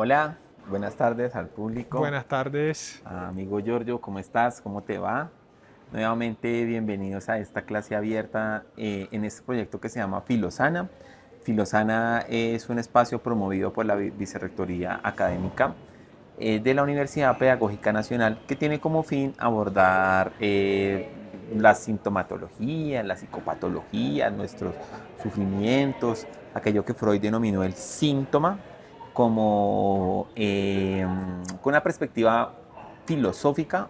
Hola, buenas tardes al público. Buenas tardes. Amigo Giorgio, ¿cómo estás? ¿Cómo te va? Nuevamente bienvenidos a esta clase abierta en este proyecto que se llama Filosana. Filosana es un espacio promovido por la Vicerrectoría Académica de la Universidad Pedagógica Nacional que tiene como fin abordar la sintomatología, la psicopatología, nuestros sufrimientos, aquello que Freud denominó el síntoma, como con una perspectiva filosófica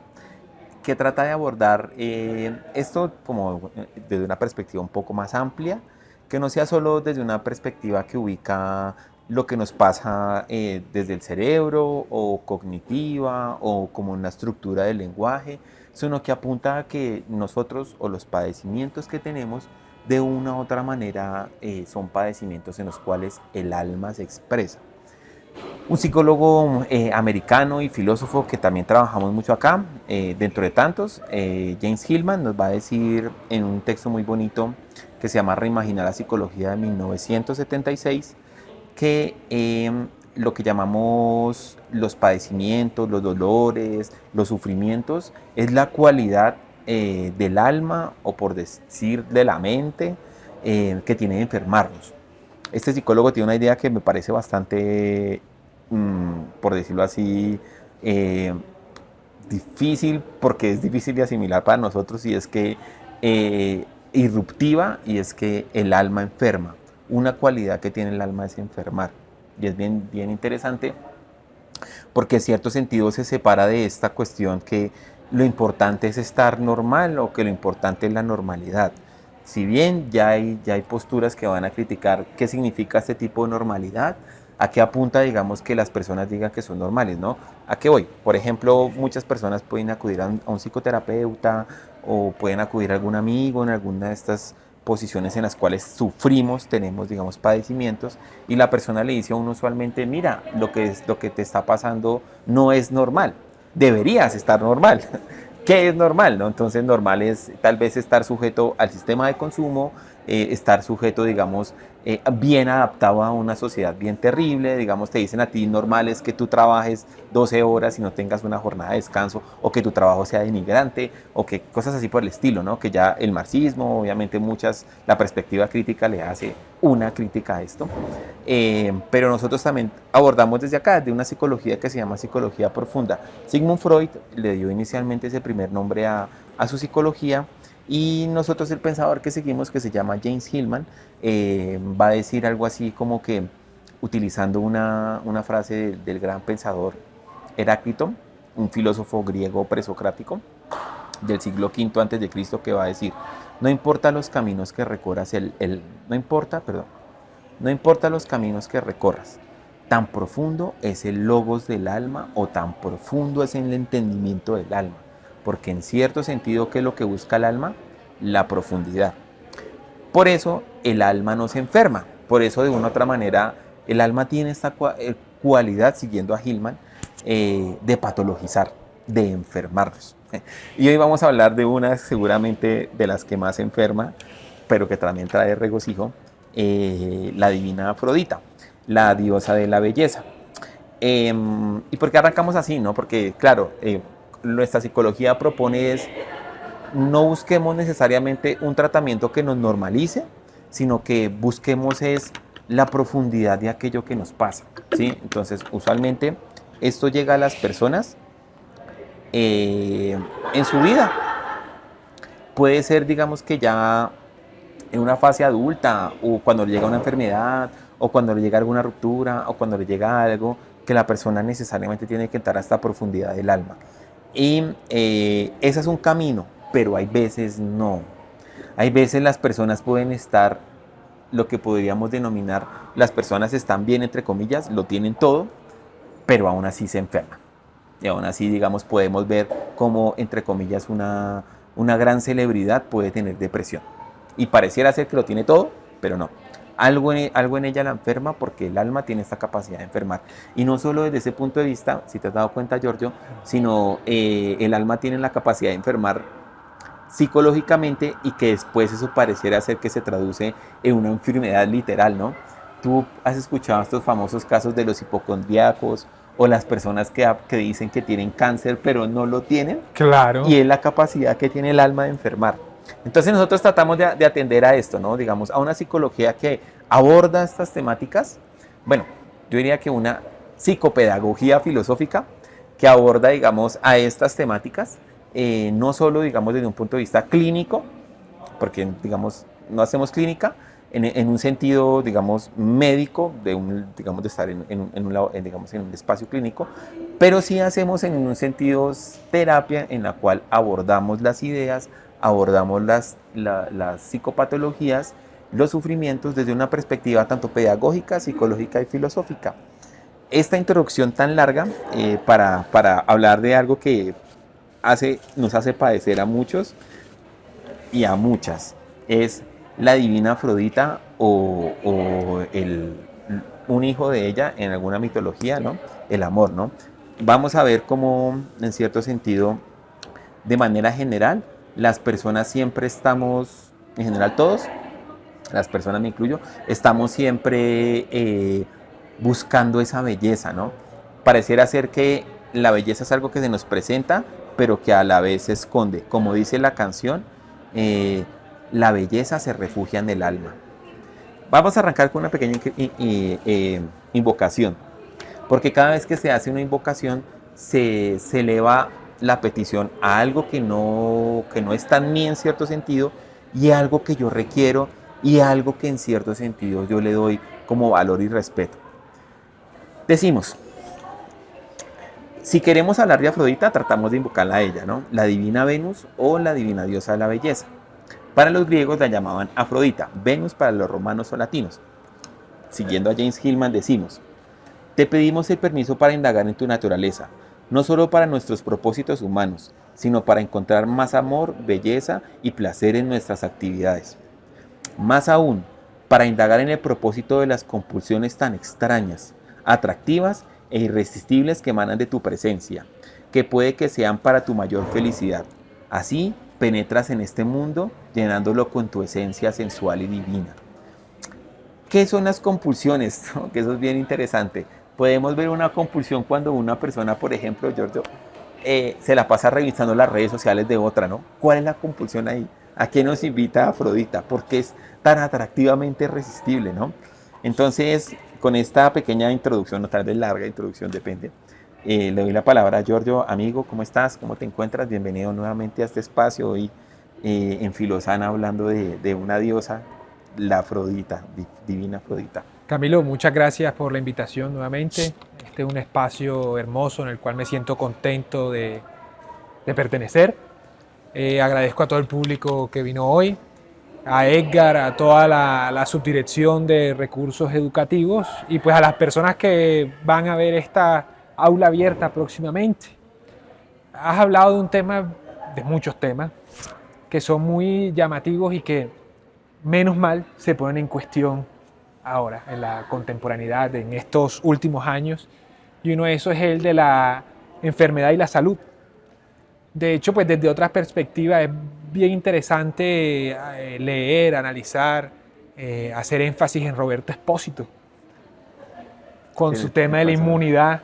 que trata de abordar esto como desde una perspectiva un poco más amplia, que no sea solo desde una perspectiva que ubica lo que nos pasa desde el cerebro o cognitiva o como una estructura del lenguaje, sino que apunta a que nosotros o los padecimientos que tenemos de una u otra manera son padecimientos en los cuales el alma se expresa. Un psicólogo americano y filósofo que también trabajamos mucho acá, dentro de tantos, James Hillman, nos va a decir en un texto muy bonito que se llama Reimaginar la psicología de 1976, que lo que llamamos los padecimientos, los dolores, los sufrimientos, es la cualidad del alma o por decir de la mente que tiene de enfermarnos. Este psicólogo tiene una idea que me parece bastante, por decirlo así, eh, difícil, porque es difícil de asimilar para nosotros, y es que irruptiva, y es que el alma enferma. Una cualidad que tiene el alma es enfermar. Y es bien, bien interesante porque en cierto sentido se separa de esta cuestión que lo importante es estar normal o que lo importante es la normalidad. Si bien ya hay posturas que van a criticar qué significa este tipo de normalidad, a qué apunta, digamos, que las personas digan que son normales, ¿no? ¿A qué voy? Por ejemplo, muchas personas pueden acudir a un psicoterapeuta o pueden acudir a algún amigo en alguna de estas posiciones en las cuales sufrimos, tenemos, digamos, padecimientos, y la persona le dice a uno usualmente, mira, lo que te está pasando no es normal, deberías estar normal. ¿Qué es normal? ¿No? Entonces normal es tal vez estar sujeto al sistema de consumo, estar sujeto, digamos, bien adaptado a una sociedad bien terrible. Digamos, te dicen a ti normal es que tú trabajes 12 horas y no tengas una jornada de descanso, o que tu trabajo sea denigrante, o que cosas así por el estilo, ¿no? Que ya el marxismo, obviamente la perspectiva crítica le hace una crítica a esto. Pero nosotros también abordamos desde acá, de una psicología que se llama psicología profunda. Sigmund Freud le dio inicialmente ese primer nombre a su psicología, y nosotros, el pensador que seguimos, que se llama James Hillman, va a decir algo así como que, utilizando una frase del gran pensador Heráclito, un filósofo griego presocrático del siglo V antes de Cristo, que va a decir: no importa los caminos que recorras, no importa los caminos que recorras, tan profundo es el logos del alma, o tan profundo es el entendimiento del alma, porque en cierto sentido, ¿qué es lo que busca el alma? La profundidad. Por eso el alma no se enferma, por eso de una u otra manera el alma tiene esta cualidad, siguiendo a Hillman, de patologizar, de enfermarnos. Y hoy vamos a hablar de una seguramente de las que más enferma, pero que también trae regocijo, la divina Afrodita, la diosa de la belleza. ¿Y por qué arrancamos así? ¿No? Porque, claro, nuestra psicología propone es: no busquemos necesariamente un tratamiento que nos normalice, sino que busquemos es la profundidad de aquello que nos pasa, ¿sí? Entonces, usualmente esto llega a las personas en su vida. Puede ser, digamos, que ya en una fase adulta, o cuando le llega una enfermedad, o cuando le llega alguna ruptura, o cuando le llega algo que la persona necesariamente tiene que entrar a esta profundidad del alma. Y ese es un camino, pero hay veces no. Hay veces las personas pueden estar, lo que podríamos denominar, las personas están bien, entre comillas, lo tienen todo, pero aún así se enferman. Y aún así, digamos, podemos ver cómo, entre comillas, una gran celebridad puede tener depresión. Y pareciera ser que lo tiene todo, pero no. Algo en ella la enferma, porque el alma tiene esta capacidad de enfermar. Y no solo desde ese punto de vista, si te has dado cuenta, Giorgio, sino el alma tiene la capacidad de enfermar psicológicamente, y que después eso pareciera ser que se traduce en una enfermedad literal, ¿no? Tú has escuchado estos famosos casos de los hipocondríacos o las personas que dicen que tienen cáncer pero no lo tienen, Claro. y es la capacidad que tiene el alma de enfermar. Entonces nosotros tratamos de atender a esto, ¿no? Digamos, a una psicología que aborda estas temáticas. Bueno, yo diría que una psicopedagogía filosófica que aborda, digamos, a estas temáticas, no solo, digamos, desde un punto de vista clínico, porque, digamos, no hacemos clínica en un sentido, digamos, médico, digamos, de estar digamos, en un espacio clínico, pero sí hacemos en un sentido terapia en la cual abordamos las ideas, abordamos las psicopatologías, los sufrimientos desde una perspectiva tanto pedagógica, psicológica y filosófica. Esta introducción tan larga para hablar de algo que nos hace padecer a muchos y a muchas es la divina Afrodita o un hijo de ella en alguna mitología, ¿no? El amor, ¿no? Vamos a ver cómo, en cierto sentido, de manera general, las personas siempre estamos, en general todos, las personas me incluyo, estamos siempre buscando esa belleza, ¿no? Pareciera ser que la belleza es algo que se nos presenta, pero que a la vez se esconde. Como dice la canción, eh, la belleza se refugia en el alma. Vamos a arrancar con una pequeña invocación, porque cada vez que se hace una invocación se eleva la petición a algo que no está en mí en cierto sentido, y algo que yo requiero, y algo que en cierto sentido yo le doy como valor y respeto. Decimos, si queremos hablar de Afrodita, tratamos de invocarla a ella, ¿no? La divina Venus o la divina diosa de la belleza. Para los griegos la llamaban Afrodita, Venus para los romanos o latinos. Siguiendo a James Hillman decimos, te pedimos el permiso para indagar en tu naturaleza, no solo para nuestros propósitos humanos, sino para encontrar más amor, belleza y placer en nuestras actividades. Más aún, para indagar en el propósito de las compulsiones tan extrañas, atractivas e irresistibles que emanan de tu presencia, que puede que sean para tu mayor felicidad. Así penetras en este mundo llenándolo con tu esencia sensual y divina. ¿Qué son las compulsiones? Que eso es bien interesante. Podemos ver una compulsión cuando una persona, por ejemplo, Giorgio, se la pasa revisando las redes sociales de otra, ¿no? ¿Cuál es la compulsión ahí? ¿A qué nos invita Afrodita? Porque es tan atractivamente irresistible, ¿no? Entonces, con esta pequeña introducción, o tal vez larga introducción, depende, le doy la palabra a Giorgio. Amigo, ¿cómo estás? ¿Cómo te encuentras? Bienvenido nuevamente a este espacio hoy en Filosana, hablando de una diosa, la Afrodita, divina Afrodita. Camilo, muchas gracias por la invitación nuevamente. Este es un espacio hermoso en el cual me siento contento de pertenecer. Agradezco a todo el público que vino hoy, a Edgar, a toda la subdirección de recursos educativos y pues a las personas que van a ver esta aula abierta próximamente. Has hablado de un tema, de muchos temas, que son muy llamativos y que menos mal se ponen en cuestión ahora, en la contemporaneidad, en estos últimos años, y uno de esos es el de la enfermedad y la salud. De hecho, pues desde otras perspectivas es bien interesante leer, analizar, hacer énfasis en Roberto Espósito, con su tema de la inmunidad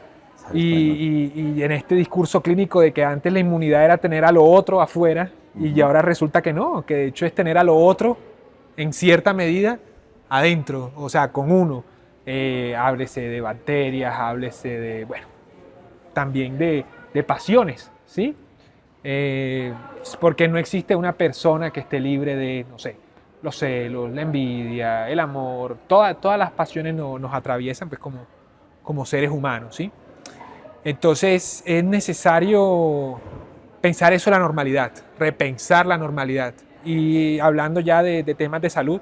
y en este discurso clínico de que antes la inmunidad era tener a lo otro afuera y ahora resulta que no, que de hecho es tener a lo otro en cierta medida adentro, o sea, con uno. Háblese de bacterias, háblese de, bueno, también de pasiones, ¿sí? Porque no existe una persona que esté libre de, no sé, los celos, la envidia, el amor, todas las pasiones nos atraviesan pues como seres humanos, ¿sí? Entonces es necesario pensar eso en la normalidad, repensar la normalidad. Y hablando ya de temas de salud,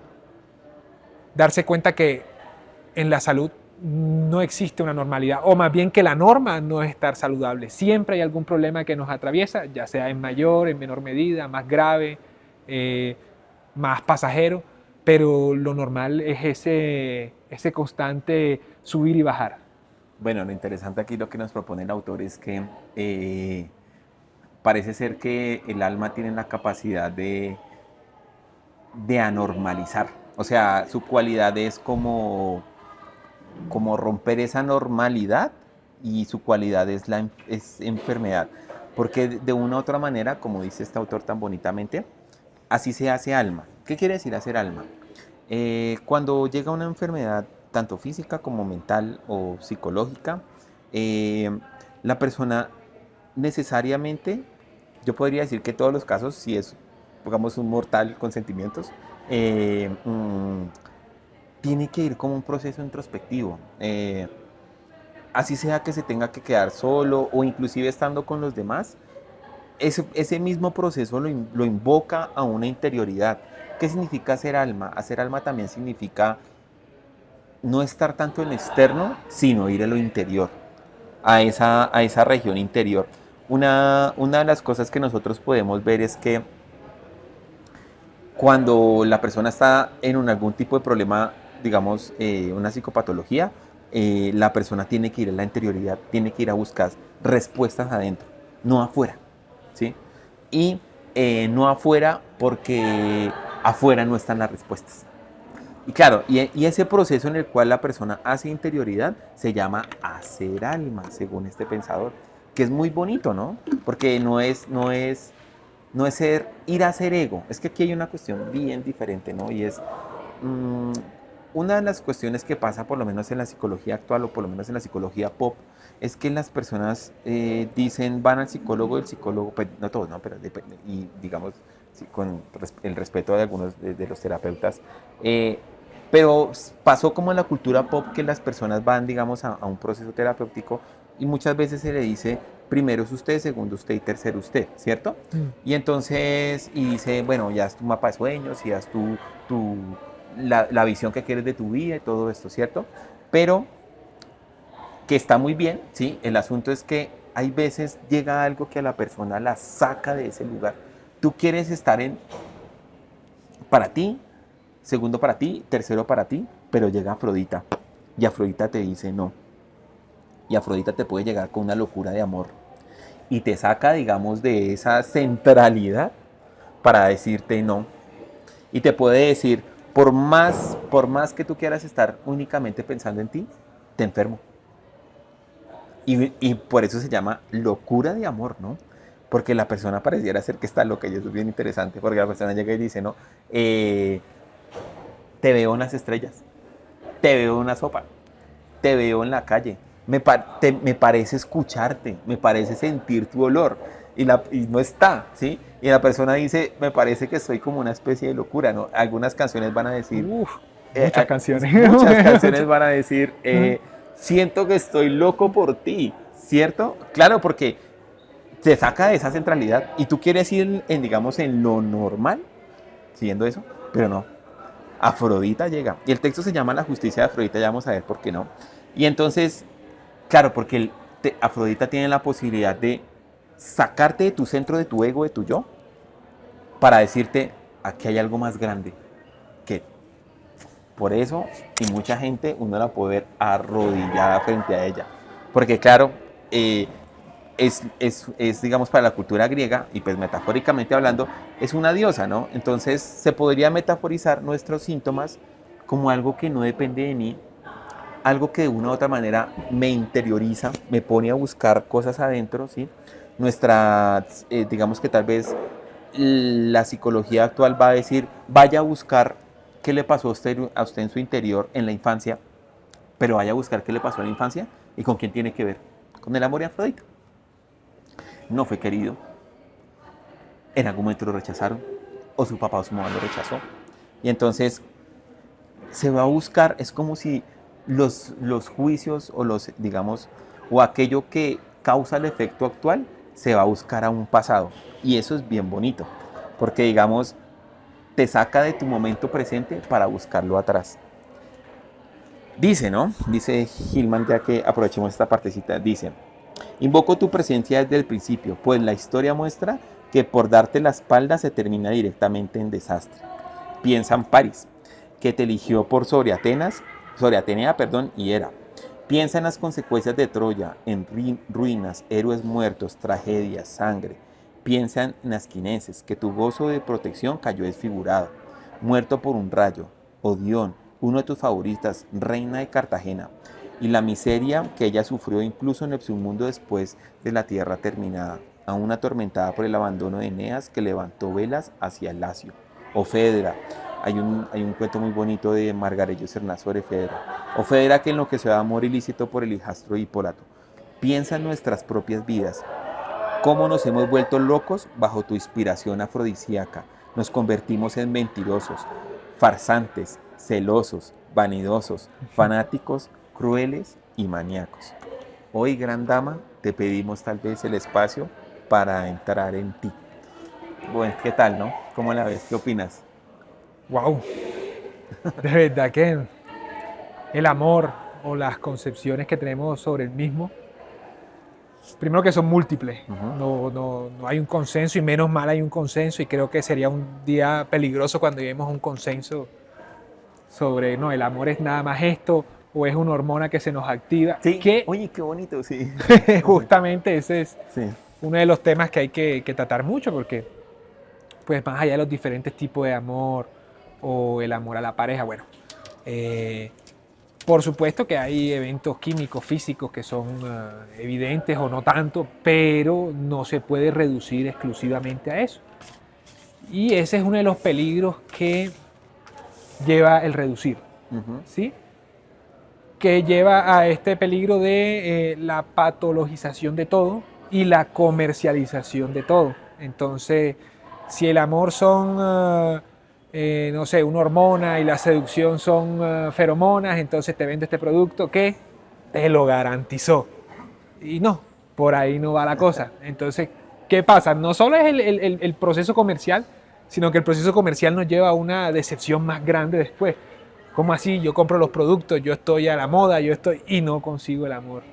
darse cuenta que en la salud no existe una normalidad, o más bien que la norma no es estar saludable. Siempre hay algún problema que nos atraviesa, ya sea en mayor, en menor medida, más grave, más pasajero, pero lo normal es ese constante subir y bajar. Bueno, lo interesante aquí lo que nos propone el autor es que parece ser que el alma tiene la capacidad de anormalizar. O sea, su cualidad es como como romper esa normalidad y su cualidad es es enfermedad. Porque de una u otra manera, como dice este autor tan bonitamente, así se hace alma. ¿Qué quiere decir hacer alma? Cuando llega una enfermedad, tanto física como mental o psicológica, eh, la persona necesariamente, yo podría decir que en todos los casos, si es, digamos, un mortal con sentimientos, eh, mm, tiene que ir como un proceso introspectivo. Así sea que se tenga que quedar solo o inclusive estando con los demás, ese mismo proceso lo invoca a una interioridad. ¿Qué significa hacer alma? Hacer alma también significa no estar tanto en lo externo, sino ir a lo interior, a esa región interior. Una de las cosas que nosotros podemos ver es que cuando la persona está en algún tipo de problema, digamos, una psicopatología, la persona tiene que ir a la interioridad, tiene que ir a buscar respuestas adentro, no afuera, ¿sí? Y no afuera porque afuera no están las respuestas. Y claro, y ese proceso en el cual la persona hace interioridad se llama hacer alma, según este pensador, que es muy bonito, ¿no? Porque no es ir a ser ego. Es que aquí hay una cuestión bien diferente, ¿no? Y es mmm, una de las cuestiones que pasa, por lo menos en la psicología actual o por lo menos en la psicología pop, es que las personas dicen, van al psicólogo, el psicólogo, pues no todos, ¿no? Pero depende, y digamos, sí, con el respeto de algunos de los terapeutas, pero pasó como en la cultura pop que las personas van, digamos, a un proceso terapéutico y muchas veces se le dice, primero es usted, segundo usted y tercero usted, ¿cierto? Mm. Y entonces, y dice, bueno, ya es tu mapa de sueños, ya es tu la visión que quieres de tu vida y todo esto, ¿cierto? Pero que está muy bien, ¿sí? El asunto es que hay veces llega algo que a la persona la saca de ese lugar. Tú quieres estar en para ti, segundo para ti, tercero para ti, pero llega Afrodita y Afrodita te dice no. Y Afrodita te puede llegar con una locura de amor y te saca, digamos, de esa centralidad para decirte no. Y te puede decir, por más que tú quieras estar únicamente pensando en ti, te enfermo. Y por eso se llama locura de amor, ¿no? Porque la persona pareciera ser que está loca y eso es bien interesante, porque la persona llega y dice, no, te veo en las estrellas, te veo en una sopa, te veo en la calle, me parece escucharte, me parece sentir tu olor y no está, ¿sí? Y la persona dice, me parece que estoy como una especie de locura, ¿no? Algunas canciones van a decir, Uf, muchas canciones. muchas canciones van a decir, siento que estoy loco por ti, ¿cierto? Claro, porque te saca de esa centralidad y tú quieres ir digamos, en lo normal, siguiendo eso, pero no. Afrodita llega. Y el texto se llama La justicia de Afrodita, ya vamos a ver por qué no. Y entonces, claro, porque Afrodita tiene la posibilidad de sacarte de tu centro, de tu ego, de tu yo, para decirte, aquí hay algo más grande que por eso, y mucha gente, uno la puede ver arrodillada frente a ella. Porque claro, digamos, para la cultura griega, y pues metafóricamente hablando, es una diosa, ¿no? Entonces se podría metaforizar nuestros síntomas como algo que no depende de mí, algo que de una u otra manera me interioriza, me pone a buscar cosas adentro, ¿sí? Digamos que tal vez la psicología actual va a decir, vaya a buscar qué le pasó a usted en su interior en la infancia, pero vaya a buscar qué le pasó en la infancia y con quién tiene que ver. Con el amor de Afrodita. No fue querido, en algún momento lo rechazaron, o su papá o su mamá lo rechazó. Y entonces se va a buscar, es como si los juicios o digamos, o aquello que causa el efecto actual, se va a buscar a un pasado. Y eso es bien bonito, porque digamos, te saca de tu momento presente para buscarlo atrás. Dice, ¿no? Dice Hillman, ya que aprovechemos esta partecita, dice, invoco tu presencia desde el principio, pues la historia muestra que por darte la espalda se termina directamente en desastre. Piensa en París, que te eligió por sobre Atenea, y Hera. Piensa en las consecuencias de Troya, en ruinas, héroes muertos, tragedias, sangre. Piensa en Asquineses, que tu gozo de protección cayó desfigurado, muerto por un rayo. Odión, uno de tus favoritas, reina de Cartagena, y la miseria que ella sufrió incluso en el submundo después de la tierra terminada, aún atormentada por el abandono de Eneas que levantó velas hacia el Lacio. O Fedra, hay un cuento muy bonito de Margarello Cernaz sobre Fedra. O Fedra que enloqueció de amor ilícito por el hijastro Hipólato. Piensa en nuestras propias vidas, cómo nos hemos vuelto locos bajo tu inspiración afrodisíaca. Nos convertimos en mentirosos, farsantes, celosos, vanidosos, fanáticos, crueles y maníacos. Hoy, gran dama, te pedimos tal vez el espacio para entrar en ti. Bueno, ¿qué tal, no? ¿Cómo la ves? ¿Qué opinas? Wow, de verdad que el amor o las concepciones que tenemos sobre el mismo, primero que son múltiples, no hay un consenso y menos mal hay un consenso y creo que sería un día peligroso cuando lleguemos a un consenso sobre, no, el amor es nada más esto o es una hormona que se nos activa. Sí, Que oye, qué bonito, sí. justamente ese es Sí. uno de los temas que hay que tratar mucho porque, pues más allá de los diferentes tipos de amor o el amor a la pareja, bueno, por supuesto que hay eventos químicos, físicos que son evidentes o no tanto, pero no se puede reducir exclusivamente a eso. Y ese es uno de los peligros que lleva el reducir, ¿sí? Que lleva a este peligro de la patologización de todo y la comercialización de todo. Entonces, si el amor son, no sé, una hormona y la seducción son feromonas, entonces te vendo este producto que te lo garantizó. Y no, por ahí no va la cosa. Entonces, ¿qué pasa? No solo es el proceso comercial, sino que el proceso comercial nos lleva a una decepción más grande después. ¿Cómo así? Yo compro los productos, yo estoy a la moda, y no consigo el amor.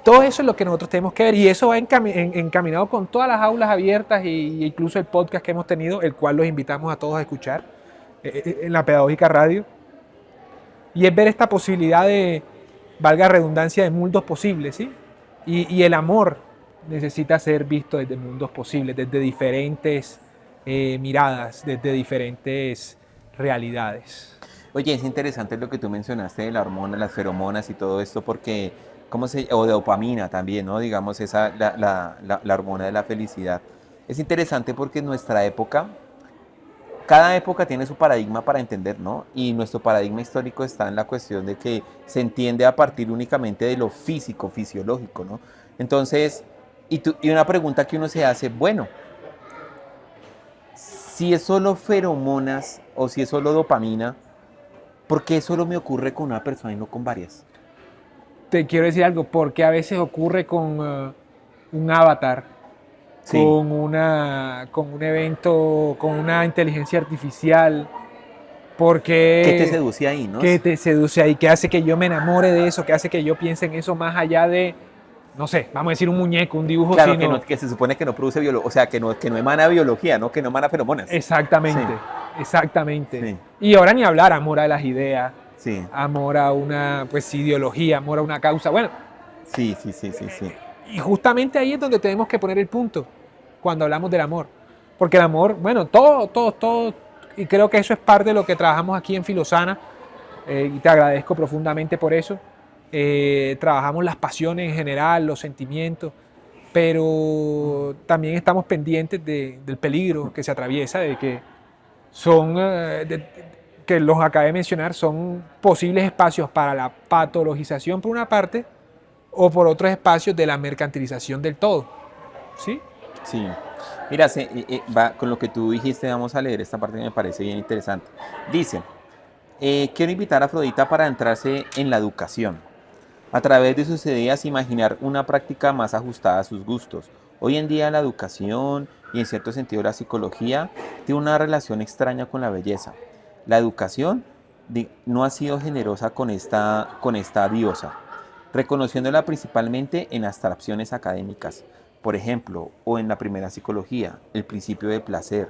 Todo eso es lo que nosotros tenemos que ver y eso va encaminado con todas las aulas abiertas e incluso el podcast que hemos tenido, el cual los invitamos a todos a escuchar en la Pedagógica Radio. Y es ver esta posibilidad de, valga redundancia, de mundos posibles, ¿sí? Y el amor necesita ser visto desde mundos posibles, desde diferentes miradas, desde diferentes realidades. Oye, es interesante lo que tú mencionaste de la hormona, las feromonas y todo esto, porque, o de dopamina también, ¿no? Digamos, la hormona de la felicidad. Es interesante porque en nuestra época, cada época tiene su paradigma para entender, ¿no? Y nuestro paradigma histórico está en la cuestión de que se entiende a partir únicamente de lo físico, fisiológico, ¿no? Entonces, y una pregunta que uno se hace, bueno, si es solo feromonas o si es solo dopamina, ¿por qué solo me ocurre con una persona y no con varias? Te quiero decir algo, porque a veces ocurre con un avatar, Sí. con un evento, con una inteligencia artificial, porque... ¿Qué te seduce ahí, no? ¿Qué te seduce ahí? ¿Qué hace que yo me enamore de eso? ¿Qué hace que yo piense en eso más allá de, no sé, vamos a decir un muñeco, un dibujo? Claro, sino... que se supone que no produce biología, o sea, que no emana biología, ¿no? Que no emana feromonas. Exactamente, Sí. exactamente. Sí. Y ahora ni hablar, amor a las ideas, Sí. amor a una pues, ideología, amor a una causa. Bueno, Sí. y justamente ahí es donde tenemos que poner el punto cuando hablamos del amor. Porque el amor, bueno, todo, y creo que eso es parte de lo que trabajamos aquí en Filosana, y te agradezco profundamente por eso. Trabajamos las pasiones en general, los sentimientos, pero también estamos pendientes del peligro que se atraviesa, de que son, que los acabé de mencionar, son posibles espacios para la patologización por una parte, o por otros espacios de la mercantilización del todo. ¿Sí? Sí. Mira, con lo que tú dijiste, vamos a leer esta parte que me parece bien interesante. Dice, quiero invitar a Afrodita para entrarse en la educación. A través de sus ideas, imaginar una práctica más ajustada a sus gustos. Hoy en día la educación y en cierto sentido la psicología tiene una relación extraña con la belleza. La educación no ha sido generosa con esta diosa, reconociéndola principalmente en abstracciones académicas, por ejemplo, o en la primera psicología, el principio de placer,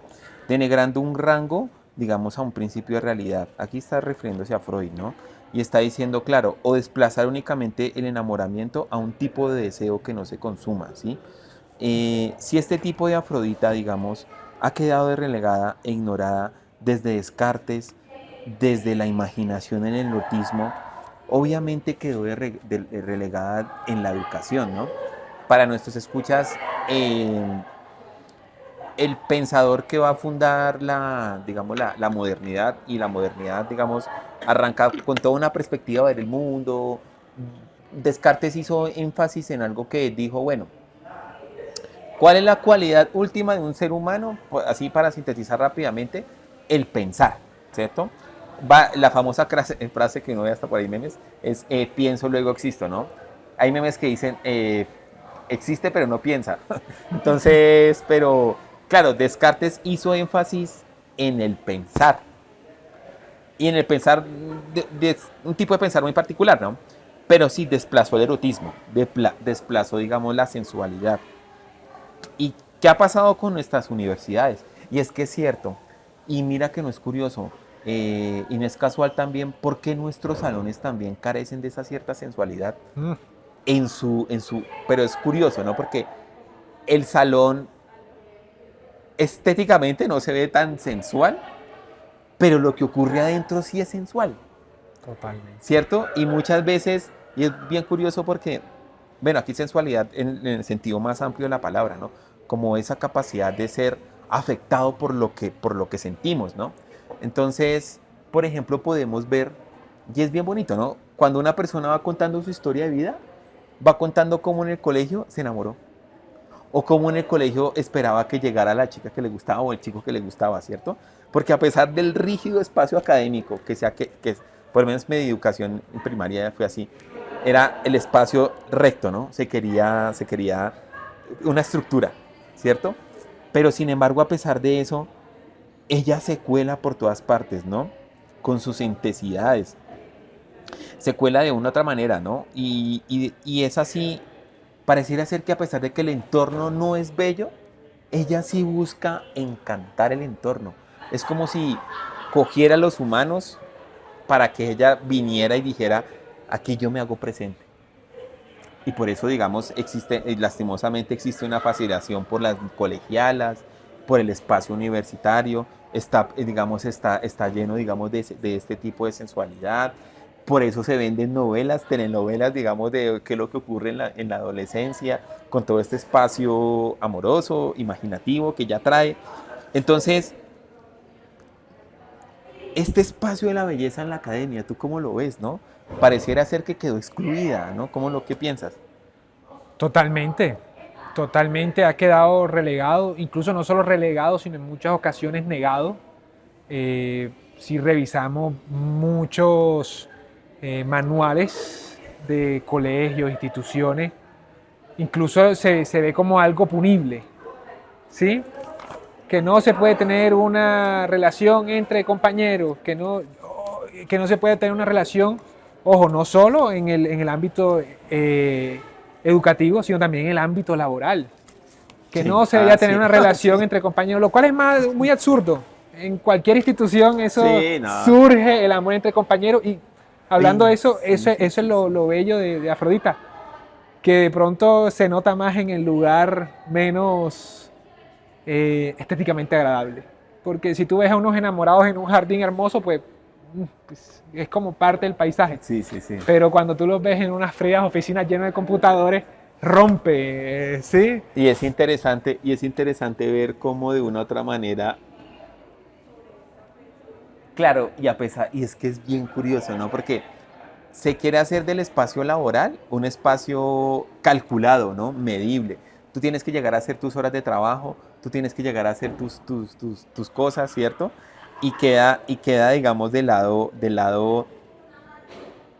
denegrando un rango, digamos, a un principio de realidad. Aquí está refiriéndose a Freud, ¿no? Y está diciendo, claro, o desplazar únicamente el enamoramiento a un tipo de deseo que no se consuma, ¿sí? Si este tipo de Afrodita, digamos, ha quedado relegada e ignorada desde Descartes, desde la imaginación en el erotismo, obviamente quedó relegada en la educación, ¿no? Para nuestros escuchas, el pensador que va a fundar digamos, la modernidad, y la modernidad, digamos, arranca con toda una perspectiva de ver el mundo. Descartes hizo énfasis en algo que dijo, bueno, ¿cuál es la cualidad última de un ser humano? Pues, así para sintetizar rápidamente, el pensar, ¿cierto? La famosa frase que uno ve hasta por ahí memes es pienso, luego existo, ¿no? Hay memes que dicen existe pero no piensa. Entonces, pero claro, Descartes hizo énfasis en el pensar. Y en el pensar, un tipo de pensar muy particular, ¿no? Pero sí desplazó el erotismo, desplazó, digamos, la sensualidad. ¿Y qué ha pasado con nuestras universidades? Y es que es cierto, y mira que no es curioso, y no es casual también, porque nuestros salones también carecen de esa cierta sensualidad Mm, pero es curioso, ¿no? Porque el salón estéticamente no se ve tan sensual, pero lo que ocurre adentro sí es sensual, totalmente. ¿cierto? Y muchas veces, y es bien curioso porque, bueno, aquí sensualidad en el sentido más amplio de la palabra, ¿no? Como esa capacidad de ser afectado por lo que sentimos, ¿no? Entonces, por ejemplo, podemos ver, y es bien bonito, ¿no? Cuando una persona va contando su historia de vida, va contando cómo en el colegio se enamoró, o cómo en el colegio esperaba que llegara la chica que le gustaba o el chico que le gustaba, ¿cierto? Porque a pesar del rígido espacio académico, por lo menos mi educación en primaria fue así, era el espacio recto, ¿no? Se quería una estructura, ¿cierto? Pero sin embargo, a pesar de eso, ella se cuela por todas partes, ¿no? Con sus intensidades. Se cuela de una u otra manera, ¿no? Y es así, pareciera ser que a pesar de que el entorno no es bello, ella sí busca encantar el entorno. Es como si cogiera a los humanos para que ella viniera y dijera, aquí yo me hago presente. Y por eso, digamos, lastimosamente existe una fascinación por las colegialas, por el espacio universitario, está lleno, digamos, de este tipo de sensualidad. Por eso se venden novelas, telenovelas, digamos, de qué es lo que ocurre en la adolescencia, con todo este espacio amoroso, imaginativo que ya trae. Entonces, este espacio de la belleza en la academia, ¿tú cómo lo ves, no? Pareciera ser que quedó excluida, ¿no? ¿Qué piensas? Totalmente, totalmente ha quedado relegado, incluso no solo relegado, sino en muchas ocasiones negado. Si revisamos muchos manuales de colegios, instituciones, incluso se ve como algo punible, ¿sí? Que no se puede tener una relación entre compañeros, que no se puede tener una relación, ojo, no solo en el ámbito educativo, sino también en el ámbito laboral. Que Sí, no se debería tener sí, una relación sí. entre compañeros, lo cual es muy absurdo. En cualquier institución eso Sí, no. surge el amor entre compañeros y hablando de Ay, eso, sí, eso sí, es sí, lo, sí. lo bello de Afrodita, que de pronto se nota más en el lugar menos estéticamente agradable. Porque si tú ves a unos enamorados en un jardín hermoso, pues es como parte del paisaje. Sí, sí, sí. Pero cuando tú los ves en unas frías oficinas llenas de computadores, rompe, ¿sí? Y es interesante ver cómo de una u otra manera, claro, y es que es bien curioso, ¿no? Porque se quiere hacer del espacio laboral un espacio calculado, ¿no? Medible. Tú tienes que llegar a hacer tus horas de trabajo, tú tienes que llegar a hacer tus cosas, ¿cierto? Y queda, digamos,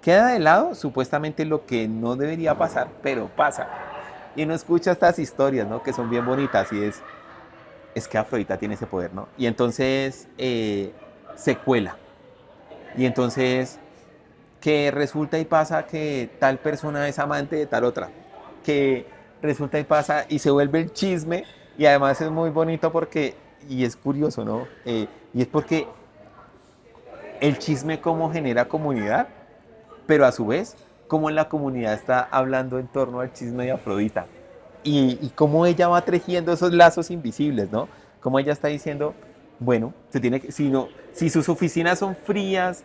queda de lado supuestamente lo que no debería pasar, pero pasa. Y uno escucha estas historias, ¿no? Que son bien bonitas y es que Afrodita tiene ese poder, ¿no? Y entonces se cuela. Y entonces que resulta y pasa que tal persona es amante de tal otra, que resulta y pasa y se vuelve el chisme y además es muy bonito porque, y es curioso, ¿no? Y es porque el chisme como genera comunidad, pero a su vez, como la comunidad está hablando en torno al chisme de Afrodita y cómo ella va tejiendo esos lazos invisibles, ¿no? Como ella está diciendo, Bueno, si sus oficinas son frías,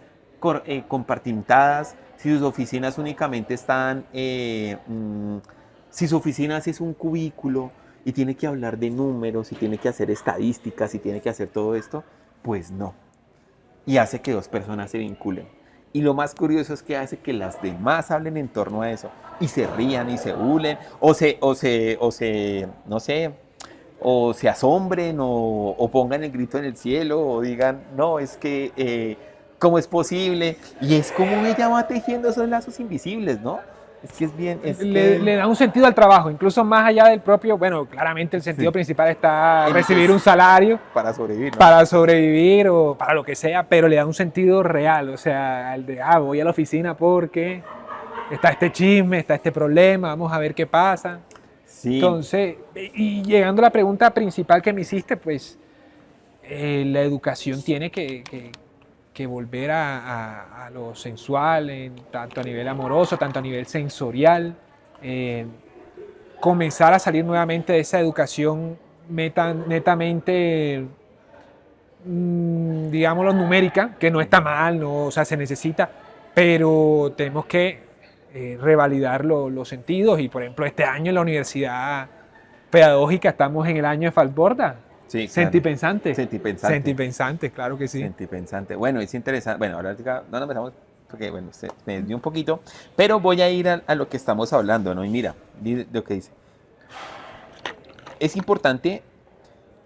compartimentadas, si sus oficinas únicamente están, si su oficina es un cubículo y tiene que hablar de números y tiene que hacer estadísticas y tiene que hacer todo esto, pues no. Y hace que dos personas se vinculen. Y lo más curioso es que hace que las demás hablen en torno a eso y se rían y se burlen no sé, o se asombren o pongan el grito en el cielo o digan, no, es que, ¿cómo es posible? Y es como ella va tejiendo esos lazos invisibles, ¿no? Es que es bien, es que... Le da un sentido al trabajo, incluso más allá del propio, bueno, claramente el sentido Sí. principal está El recibir que un salario para sobrevivir, ¿no? para sobrevivir o para lo que sea, pero le da un sentido real, o sea, el de, voy a la oficina porque está este chisme, está este problema, vamos a ver qué pasa. Sí, Entonces, y llegando a la pregunta principal que me hiciste, pues la educación tiene que volver a lo sensual, tanto a nivel amoroso, tanto a nivel sensorial, eh, comenzar a salir nuevamente de esa educación netamente, digámoslo, numérica, que no está mal, no, o sea, se necesita, pero tenemos que revalidar los sentidos y, por ejemplo, este año en la Universidad Pedagógica estamos en el año de Falborda. sí, claro. Sentipensante. Sentipensante. Sentipensante, claro que sí. Sentipensante. Bueno, es interesante. Bueno, ahora no nos metamos porque, bueno, se me desvió un poquito, pero voy a ir a lo que estamos hablando, ¿no? Y mira, lo que dice. Es importante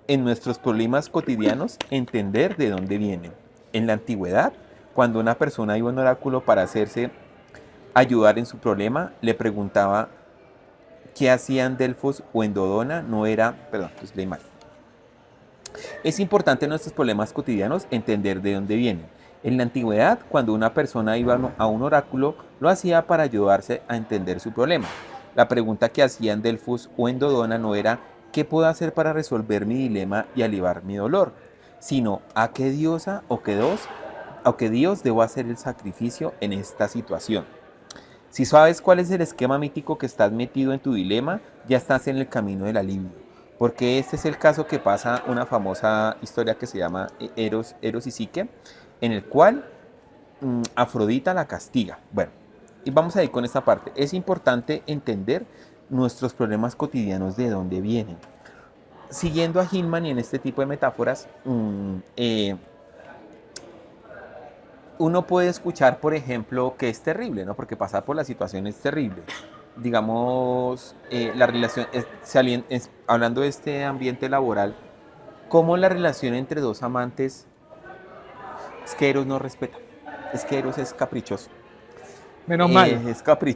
en nuestros problemas cotidianos entender de dónde vienen. En la antigüedad, cuando una persona iba a un oráculo para hacerse ayudar en su problema, le preguntaba qué hacían Delfos o en Dodona, no era, perdón, pues leí mal. Es importante en nuestros problemas cotidianos entender de dónde vienen. En la antigüedad, cuando una persona iba a un oráculo, lo hacía para ayudarse a entender su problema. La pregunta que hacían Delfos o en Dodona no era ¿qué puedo hacer para resolver mi dilema y aliviar mi dolor?, sino ¿a qué diosa o qué Dios debo hacer el sacrificio en esta situación? Si sabes cuál es el esquema mítico que estás metido en tu dilema, ya estás en el camino del alivio. Porque este es el caso que pasa una famosa historia que se llama Eros y Psique, en el cual Afrodita la castiga. Bueno, y vamos a ir con esta parte. Es importante entender nuestros problemas cotidianos de dónde vienen. Siguiendo a Hillman y en este tipo de metáforas, uno puede escuchar, por ejemplo, que es terrible, ¿no? Porque pasar por la situación es terrible. Digamos, la relación, hablando de este ambiente laboral, cómo la relación entre dos amantes, es que Eros no respeta, es que Eros es caprichoso. Menos mal.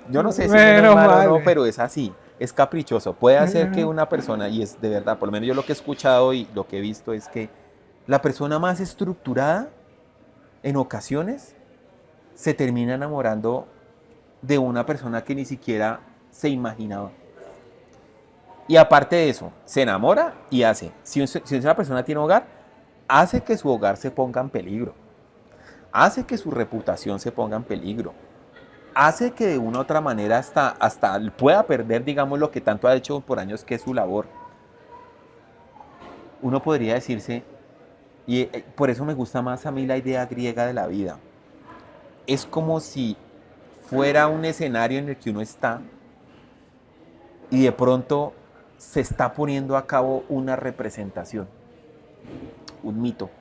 Yo no sé si menos mal o no, pero es así, es caprichoso. Puede hacer que una persona, y es de verdad, por lo menos yo lo que he escuchado y lo que he visto es que la persona más estructurada, en ocasiones, se termina enamorando de una persona que ni siquiera se imaginaba. Y aparte de eso, se enamora y hace. Si esa persona tiene hogar, hace que su hogar se ponga en peligro. Hace que su reputación se ponga en peligro. Hace que de una u otra manera hasta pueda perder, digamos, lo que tanto ha hecho por años, que es su labor. Uno podría decirse, y por eso me gusta más a mí la idea griega de la vida. Es como si fuera un escenario en el que uno está y de pronto se está poniendo a cabo una representación, un mito.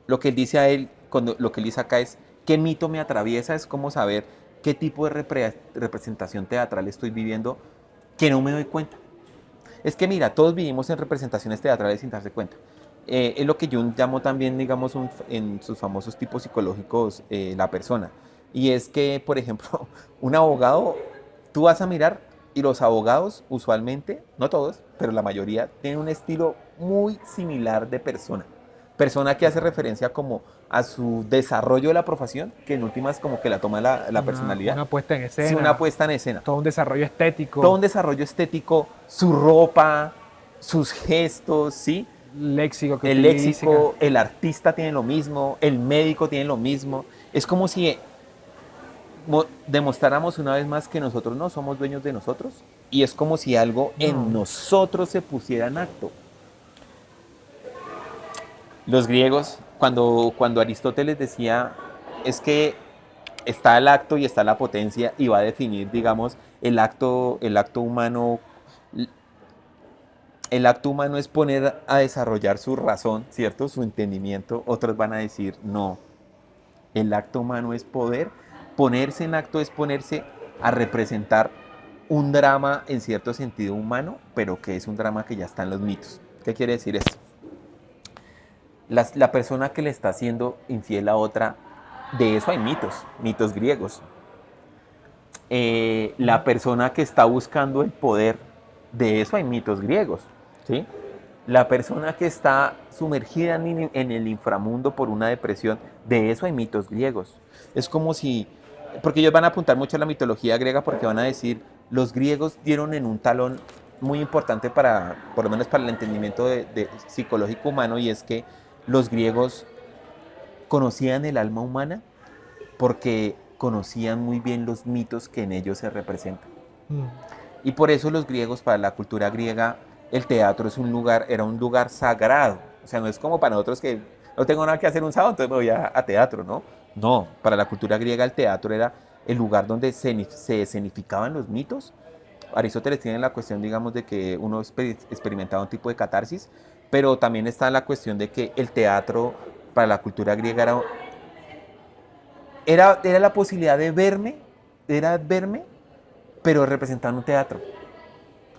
Lo que él dice a él, lo que él dice acá es, ¿qué mito me atraviesa? Es como saber qué tipo de representación teatral estoy viviendo que no me doy cuenta. Es que mira, todos vivimos en representaciones teatrales sin darse cuenta. Es lo que Jung llamó también, digamos, en sus famosos tipos psicológicos, la persona. Y es que, por ejemplo, un abogado, tú vas a mirar y los abogados usualmente, no todos, pero la mayoría, tienen un estilo muy similar de persona. Persona que hace referencia como a su desarrollo de la profesión, que en últimas como que la toma la personalidad. Una puesta en escena. Sí, una puesta en escena. Todo un desarrollo estético. Todo un desarrollo estético, su ropa, sus gestos, ¿sí? Léxico que el léxico, el artista tiene lo mismo, el médico tiene lo mismo. Es como si demostráramos una vez más que nosotros no somos dueños de nosotros, y es como si algo en nosotros se pusiera en acto. Los griegos, cuando Aristóteles decía, es que está el acto y está la potencia y va a definir, digamos, el acto humano. El acto humano es poner a desarrollar su razón, ¿cierto? Su entendimiento. Otros van a decir, no, el acto humano es poder. Ponerse en acto es ponerse a representar un drama en cierto sentido humano, pero que es un drama que ya está en los mitos. ¿Qué quiere decir esto? La persona que le está haciendo infiel a otra, de eso hay mitos, mitos griegos. La persona que está buscando el poder, de eso hay mitos griegos, ¿sí? La persona que está sumergida en el inframundo por una depresión, de eso hay mitos griegos. Es como si, porque ellos van a apuntar mucho a la mitología griega porque van a decir, los griegos dieron en un talón muy importante para, por lo menos para el entendimiento de psicológico humano, y es que los griegos conocían el alma humana porque conocían muy bien los mitos que en ellos se representan. Mm. Y por eso los griegos, para la cultura griega, el teatro era un lugar sagrado. O sea, no es como para nosotros que no tengo nada que hacer un sábado, entonces me voy a teatro, ¿no? No, para la cultura griega el teatro era el lugar donde se escenificaban los mitos. Aristóteles tiene la cuestión, digamos, de que uno experimentaba un tipo de catarsis, pero también está la cuestión de que el teatro para la cultura griega era la posibilidad de verme, pero representando un teatro.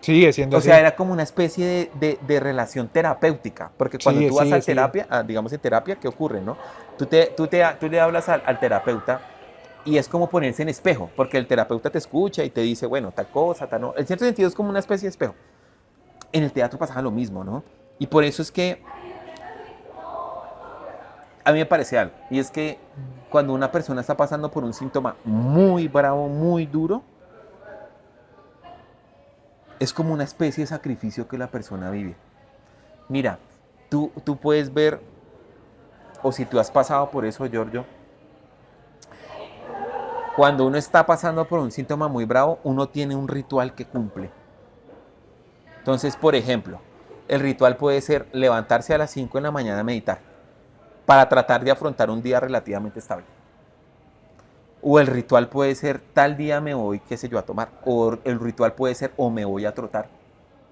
Sigue siendo O así. sea, era como una especie de relación terapéutica, porque cuando Sigue, tú vas sigue, a sigue. terapia, digamos en terapia, ¿qué ocurre, no? Tú le hablas al terapeuta y es como ponerse en espejo, porque el terapeuta te escucha y te dice, bueno, tal cosa, tal no. En cierto sentido es como una especie de espejo. En el teatro pasaba lo mismo, ¿no? Y por eso es que a mí me parece algo, y es que cuando una persona está pasando por un síntoma muy bravo, muy duro, es como una especie de sacrificio que la persona vive. Mira, tú puedes ver, o si tú has pasado por eso, Giorgio, cuando uno está pasando por un síntoma muy bravo, uno tiene un ritual que cumple. Entonces, por ejemplo, el ritual puede ser levantarse a las 5 de la mañana a meditar para tratar de afrontar un día relativamente estable. O el ritual puede ser tal día me voy, qué sé yo, a tomar. O el ritual puede ser o me voy a trotar,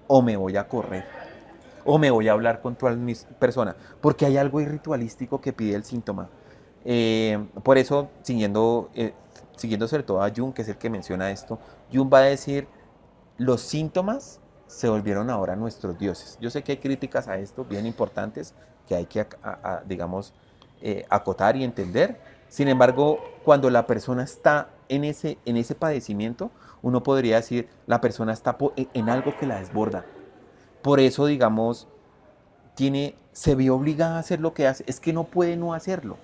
o me voy a correr, o me voy a hablar con tal persona. Porque hay algo ritualístico que pide el síntoma. Por eso, siguiendo sobre todo a Jung, que es el que menciona esto, Jung va a decir, los síntomas se volvieron ahora nuestros dioses. Yo sé que hay críticas a esto bien importantes que hay que, digamos, acotar y entender. Sin embargo, cuando la persona está en ese padecimiento, uno podría decir, la persona está en algo que la desborda. Por eso, digamos, se ve obligada a hacer lo que hace. Es que no puede no hacerlo.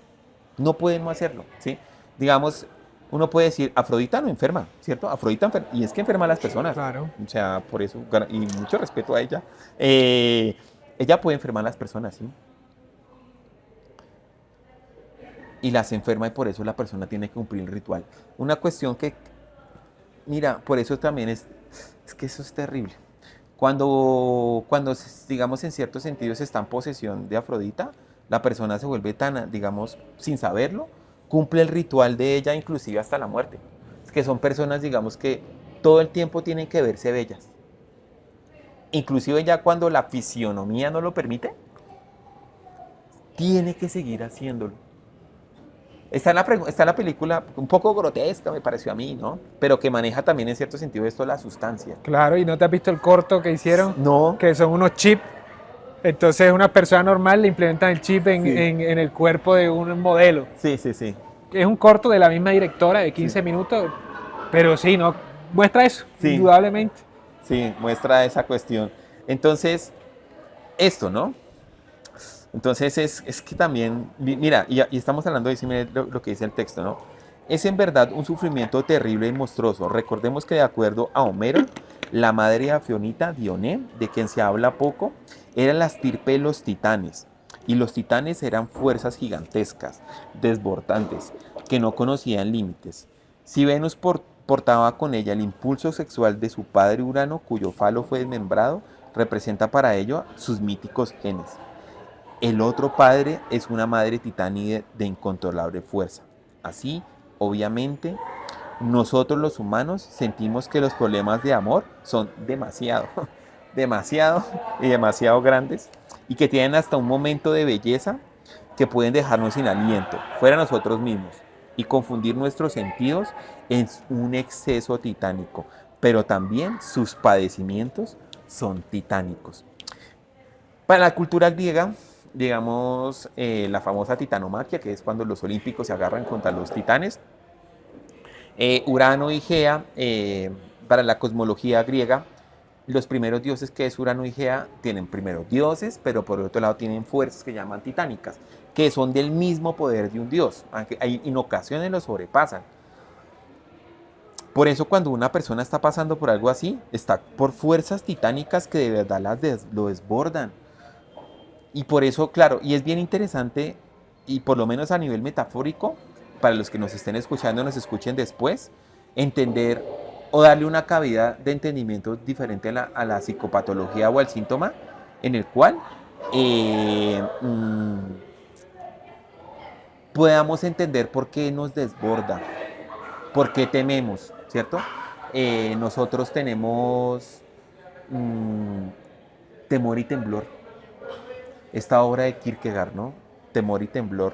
No puede no hacerlo, ¿sí? Digamos, uno puede decir, Afrodita no enferma, ¿cierto? Afrodita enferma, y es que enferma a las personas. Claro. O sea, por eso, y mucho respeto a ella. Ella puede enfermar a las personas, ¿sí? Y las enferma y por eso la persona tiene que cumplir el ritual. Una cuestión que, mira, por eso también es que eso es terrible. Cuando, digamos, en ciertos sentidos está en posesión de Afrodita, la persona se vuelve tan, digamos, sin saberlo, cumple el ritual de ella inclusive hasta la muerte. Es que son personas, digamos, que todo el tiempo tienen que verse bellas. Inclusive ya cuando la fisionomía no lo permite, tiene que seguir haciéndolo. Está en la película, un poco grotesca me pareció a mí, ¿no? Pero que maneja también en cierto sentido esto la sustancia. Claro, ¿y no te has visto el corto que hicieron? No. Que son unos chips. Entonces, una persona normal le implementan el chip Sí. en el cuerpo de un modelo. Sí, sí, sí. Es un corto de la misma directora de 15 minutos, pero sí, ¿no? Muestra eso, Sí. indudablemente. Sí, muestra esa cuestión. Entonces, esto, ¿no? Entonces es que también, mira, y estamos hablando de decirme lo que dice el texto, ¿no? Es en verdad un sufrimiento terrible y monstruoso. Recordemos que de acuerdo a Homero, la madre afionita, Dioné, de quien se habla poco, era la estirpe de los titanes. Y los titanes eran fuerzas gigantescas, desbordantes, que no conocían límites. Si Venus portaba con ella el impulso sexual de su padre Urano, cuyo falo fue desmembrado, representa para ello sus míticos genes. El otro padre es una madre titánide de incontrolable fuerza. Así, obviamente, nosotros los humanos sentimos que los problemas de amor son demasiado, demasiado y demasiado grandes y que tienen hasta un momento de belleza que pueden dejarnos sin aliento, fuera nosotros mismos, y confundir nuestros sentidos en un exceso titánico. Pero también sus padecimientos son titánicos. Para la cultura griega, digamos, la famosa titanomaquia, que es cuando los olímpicos se agarran contra los titanes, Urano y Gea, para la cosmología griega, los primeros dioses que es Urano y Gea tienen primero dioses, pero por otro lado tienen fuerzas que llaman titánicas, que son del mismo poder de un dios, aunque en ocasiones lo sobrepasan. Por eso cuando una persona está pasando por algo así, está por fuerzas titánicas que de verdad lo desbordan. Y por eso, claro, y es bien interesante, y por lo menos a nivel metafórico, para los que nos estén escuchando, nos escuchen después, entender o darle una cavidad de entendimiento diferente a la psicopatología o al síntoma, en el cual podamos entender por qué nos desborda, por qué tememos, ¿cierto? Nosotros tenemos temor y temblor. Esta obra de Kierkegaard, ¿no? Temor y temblor.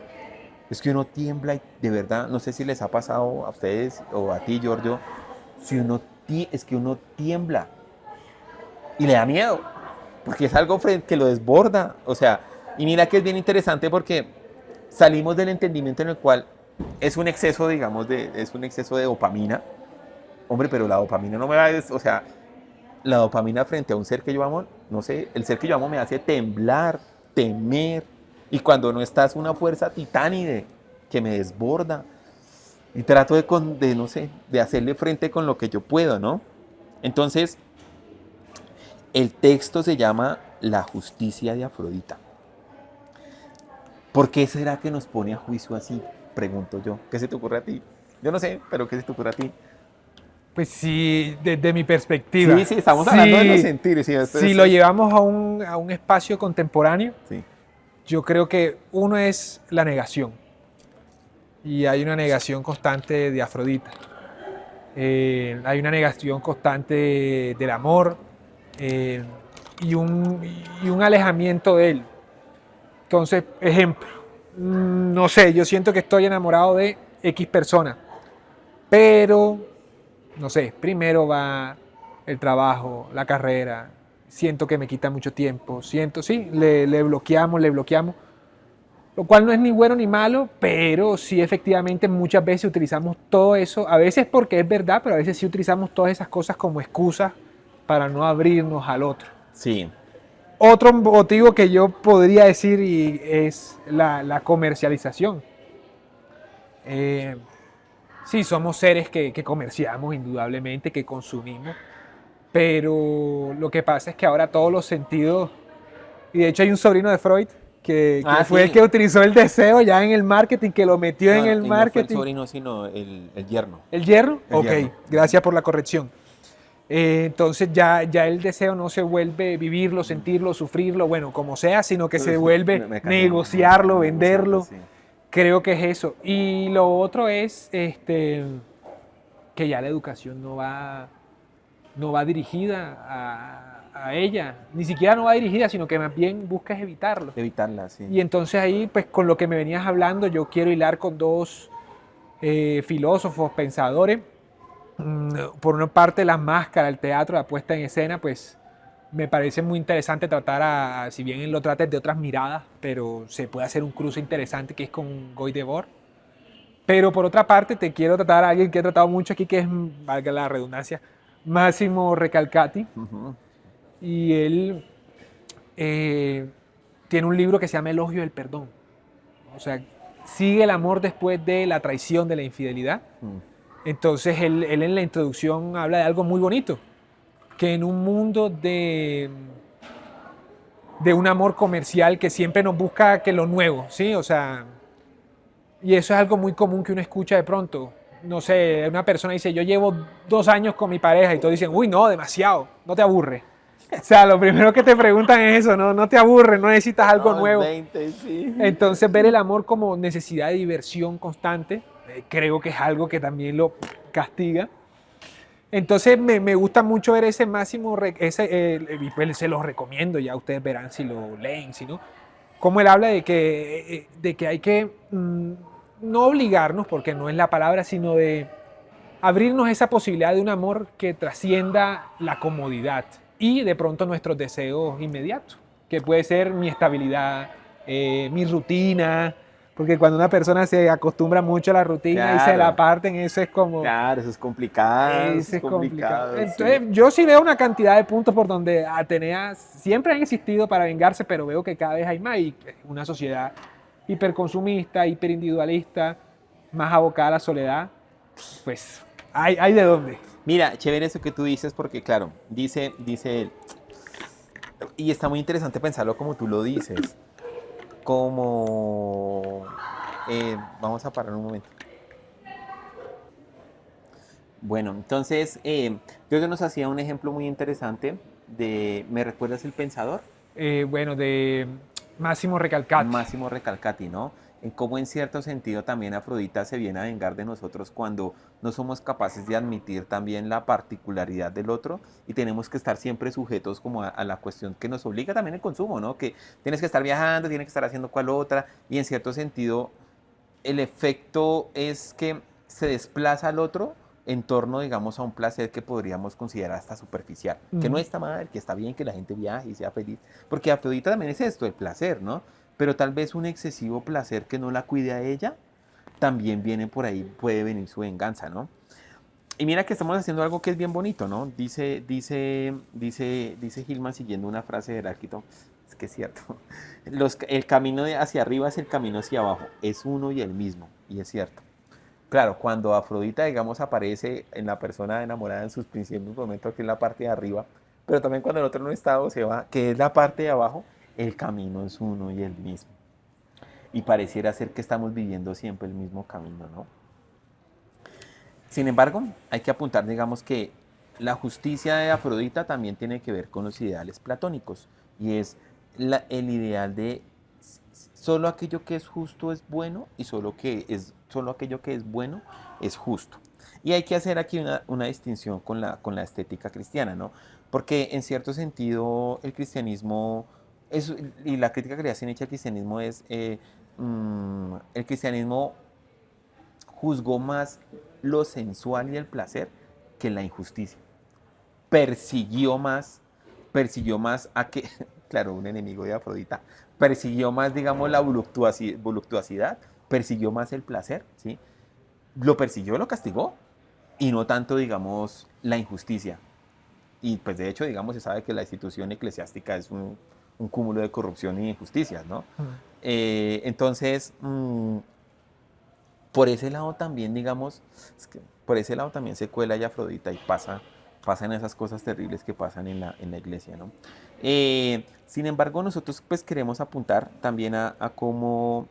Es que uno tiembla y de verdad, no sé si les ha pasado a ustedes o a ti, Giorgio, es que uno tiembla y le da miedo, porque es algo que lo desborda. O sea, y mira que es bien interesante porque salimos del entendimiento en el cual es un exceso, digamos, es un exceso de dopamina. Hombre, pero la dopamina no me va a... O sea, la dopamina frente a un ser que yo amo, no sé, el ser que yo amo me hace temblar, temer, y cuando no está es una fuerza titánide que me desborda y trato no sé, de hacerle frente con lo que yo puedo, ¿no? Entonces, el texto se llama La justicia de Afrodita. ¿Por qué será que nos pone a juicio así? Pregunto yo. ¿Qué se te ocurre a ti? Yo no sé, pero ¿qué se te ocurre a ti? Pues sí, desde mi perspectiva. Sí, estamos hablando de los sentidos. Sí, si lo llevamos a un espacio contemporáneo, sí. Yo creo que uno es la negación. Y hay una negación constante de Afrodita. Hay una negación constante del amor y un alejamiento de él. Entonces, ejemplo, no sé, yo siento que estoy enamorado de X persona, pero, no sé, primero va el trabajo, la carrera, siento que me quita mucho tiempo, sí, le bloqueamos, lo cual no es ni bueno ni malo, pero sí efectivamente muchas veces utilizamos todo eso, a veces porque es verdad, pero a veces sí utilizamos todas esas cosas como excusas para no abrirnos al otro. Sí. Otro motivo que yo podría decir es la comercialización. Sí, somos seres que comerciamos indudablemente, que consumimos, pero lo que pasa es que ahora todos los sentidos, y de hecho hay un sobrino de Freud que fue el que utilizó el deseo ya en el marketing, que lo metió en el marketing. No fue el sobrino, sino el yerno. ¿El yerno? El ok, yerno. Gracias por la corrección. Entonces ya el deseo no se vuelve vivirlo, sentirlo, sufrirlo, bueno, como sea, sino que se vuelve negociarlo, venderlo. Sí. Creo que es eso. Y lo otro es que ya la educación no va dirigida a ella, ni siquiera no va dirigida, sino que más bien busca es evitarlo. Evitarla, sí. Y entonces ahí, pues con lo que me venías hablando, yo quiero hilar con dos filósofos, pensadores. Por una parte, la máscara, el teatro, la puesta en escena, pues me parece muy interesante tratar, si bien él lo trata de otras miradas, pero se puede hacer un cruce interesante que es con Guy Debord. Pero por otra parte, te quiero tratar a alguien que he tratado mucho aquí, que es, valga la redundancia, Massimo Recalcati. Y él tiene un libro que se llama Elogio del Perdón. O sea, sigue el amor después de la traición, de la infidelidad. Entonces él en la introducción habla de algo muy bonito, que en un mundo de un amor comercial que siempre nos busca que lo nuevo, ¿sí? O sea, y eso es algo muy común que uno escucha de pronto. No sé, una persona dice, yo llevo 2 años con mi pareja, y todos dicen, uy, no, demasiado, no te aburre. O sea, lo primero que te preguntan es eso, ¿no? No te aburres, no necesitas algo No, nuevo. 20, sí. Entonces, ver el amor como necesidad de diversión constante, creo que es algo que también lo castiga. Entonces, me gusta mucho ver ese Máximo, y pues se los recomiendo, ya ustedes verán si lo leen, si no. Como él habla de que hay que no obligarnos, porque no es la palabra, sino de abrirnos esa posibilidad de un amor que trascienda la comodidad y de pronto nuestros deseos inmediatos, que puede ser mi estabilidad, mi rutina, porque cuando una persona se acostumbra mucho a la rutina y se la Claro, parten, claro, eso eso es es complicado. complicado, sí. Entonces, yo sí veo una cantidad de puntos por donde Atenea siempre han existido para vengarse, pero veo que cada vez hay más y una sociedad hiperconsumista, hiperindividualista, más abocada a la soledad, pues hay de dónde. Mira, chévere eso que tú dices porque, claro, dice él, y está muy interesante pensarlo como tú lo dices, como... vamos a parar un momento. Bueno, entonces, creo que nos hacía un ejemplo muy interesante de, ¿me recuerdas el pensador? Bueno, de Máximo Recalcati. Máximo Recalcati, ¿no? En cómo en cierto sentido también Afrodita se viene a vengar de nosotros cuando no somos capaces de admitir también la particularidad del otro y tenemos que estar siempre sujetos como a la cuestión que nos obliga también el consumo, ¿no? Que tienes que estar viajando, tienes que estar haciendo cual otra y en cierto sentido el efecto es que se desplaza al otro en torno, digamos, a un placer que podríamos considerar hasta superficial. Que no está mal, que está bien que la gente viaje y sea feliz. Porque Afrodita también es esto, el placer, ¿no? Pero tal vez un excesivo placer que no la cuide a ella, también viene por ahí, puede venir su venganza, ¿no? Y mira que estamos haciendo algo que es bien bonito, ¿no? Dice Gilman siguiendo una frase de Heráclito, es que es cierto. El camino hacia arriba es el camino hacia abajo, es uno y el mismo, y es cierto. Claro, cuando Afrodita, digamos, aparece en la persona enamorada en sus principios momentos, que es la parte de arriba, pero también cuando el otro en un estado se va, que es la parte de abajo, el camino es uno y el mismo. Y pareciera ser que estamos viviendo siempre el mismo camino, ¿no? Sin embargo, hay que apuntar, digamos, que la justicia de Afrodita también tiene que ver con los ideales platónicos, y es el ideal de solo aquello que es justo es bueno y solo aquello que es bueno es justo. Y hay que hacer aquí una distinción con la estética cristiana, ¿no? Porque en cierto sentido el cristianismo, y la crítica que le hacen hecha al cristianismo es, el cristianismo juzgó más lo sensual y el placer que la injusticia. Persiguió más, persiguió más a que, claro, un enemigo de Afrodita, persiguió más, digamos, la voluptuosidad, persiguió más el placer, ¿sí? Lo persiguió, lo castigó, y no tanto, digamos, la injusticia. Y pues de hecho, digamos, se sabe que la institución eclesiástica es un cúmulo de corrupción y injusticias, ¿no? Entonces, por ese lado también, digamos, es que por ese lado también se cuela y Afrodita y pasan esas cosas terribles que pasan en la iglesia, ¿no? Sin embargo, nosotros pues queremos apuntar también a cómo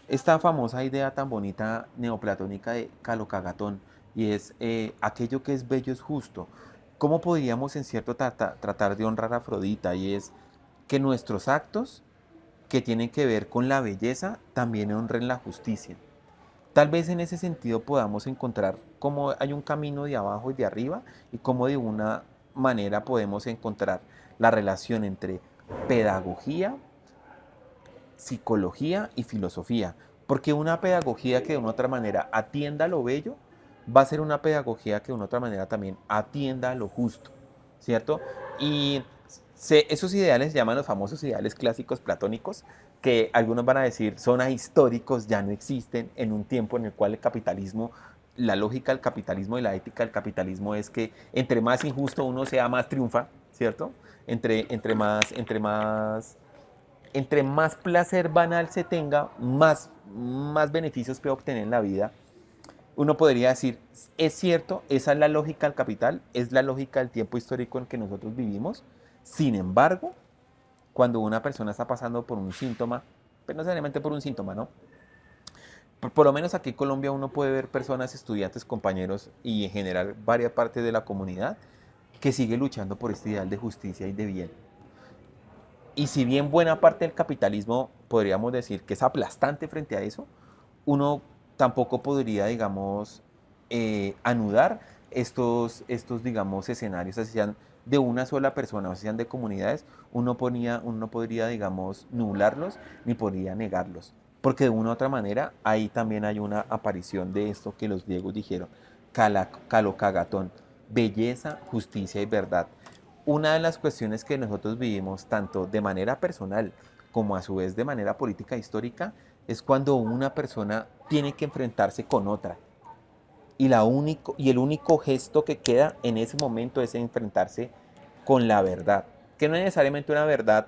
esta famosa idea tan bonita neoplatónica de Calocagatón, y es aquello que es bello es justo. ¿Cómo podríamos en cierto tratar de honrar a Afrodita? Y es que nuestros actos que tienen que ver con la belleza también honren la justicia. Tal vez en ese sentido podamos encontrar cómo hay un camino de abajo y de arriba y cómo de una manera podemos encontrar la relación entre pedagogía, psicología y filosofía. Porque una pedagogía que de una otra manera atienda a lo bello va a ser una pedagogía que de una otra manera también atienda a lo justo, ¿cierto? Y esos ideales se llaman los famosos ideales clásicos platónicos, que algunos van a decir son ahistóricos, ya no existen en un tiempo en el cual el capitalismo, la lógica del capitalismo y la ética del capitalismo es que entre más injusto uno sea, más triunfa, ¿cierto? Entre más placer banal se tenga, más beneficios puede obtener en la vida. Uno podría decir, es cierto, esa es la lógica del capital, es la lógica del tiempo histórico en que nosotros vivimos. Sin embargo, cuando una persona está pasando por un síntoma, pero no necesariamente por un síntoma, ¿no? Por lo menos aquí en Colombia uno puede ver personas, estudiantes, compañeros y en general varias partes de la comunidad que sigue luchando por este ideal de justicia y de bien. Y si bien buena parte del capitalismo podríamos decir que es aplastante frente a eso, uno tampoco podría, digamos, anudar digamos, escenarios, así sean de una sola persona, o sean de comunidades, uno no podría, digamos, nublarlos ni podría negarlos. Porque de una u otra manera, ahí también hay una aparición de esto que los griegos dijeron, calocagatón, belleza, justicia y verdad. Una de las cuestiones que nosotros vivimos, tanto de manera personal como a su vez de manera política histórica, es cuando una persona tiene que enfrentarse con otra. Y el único gesto que queda en ese momento es enfrentarse con la verdad. Que no es necesariamente una verdad,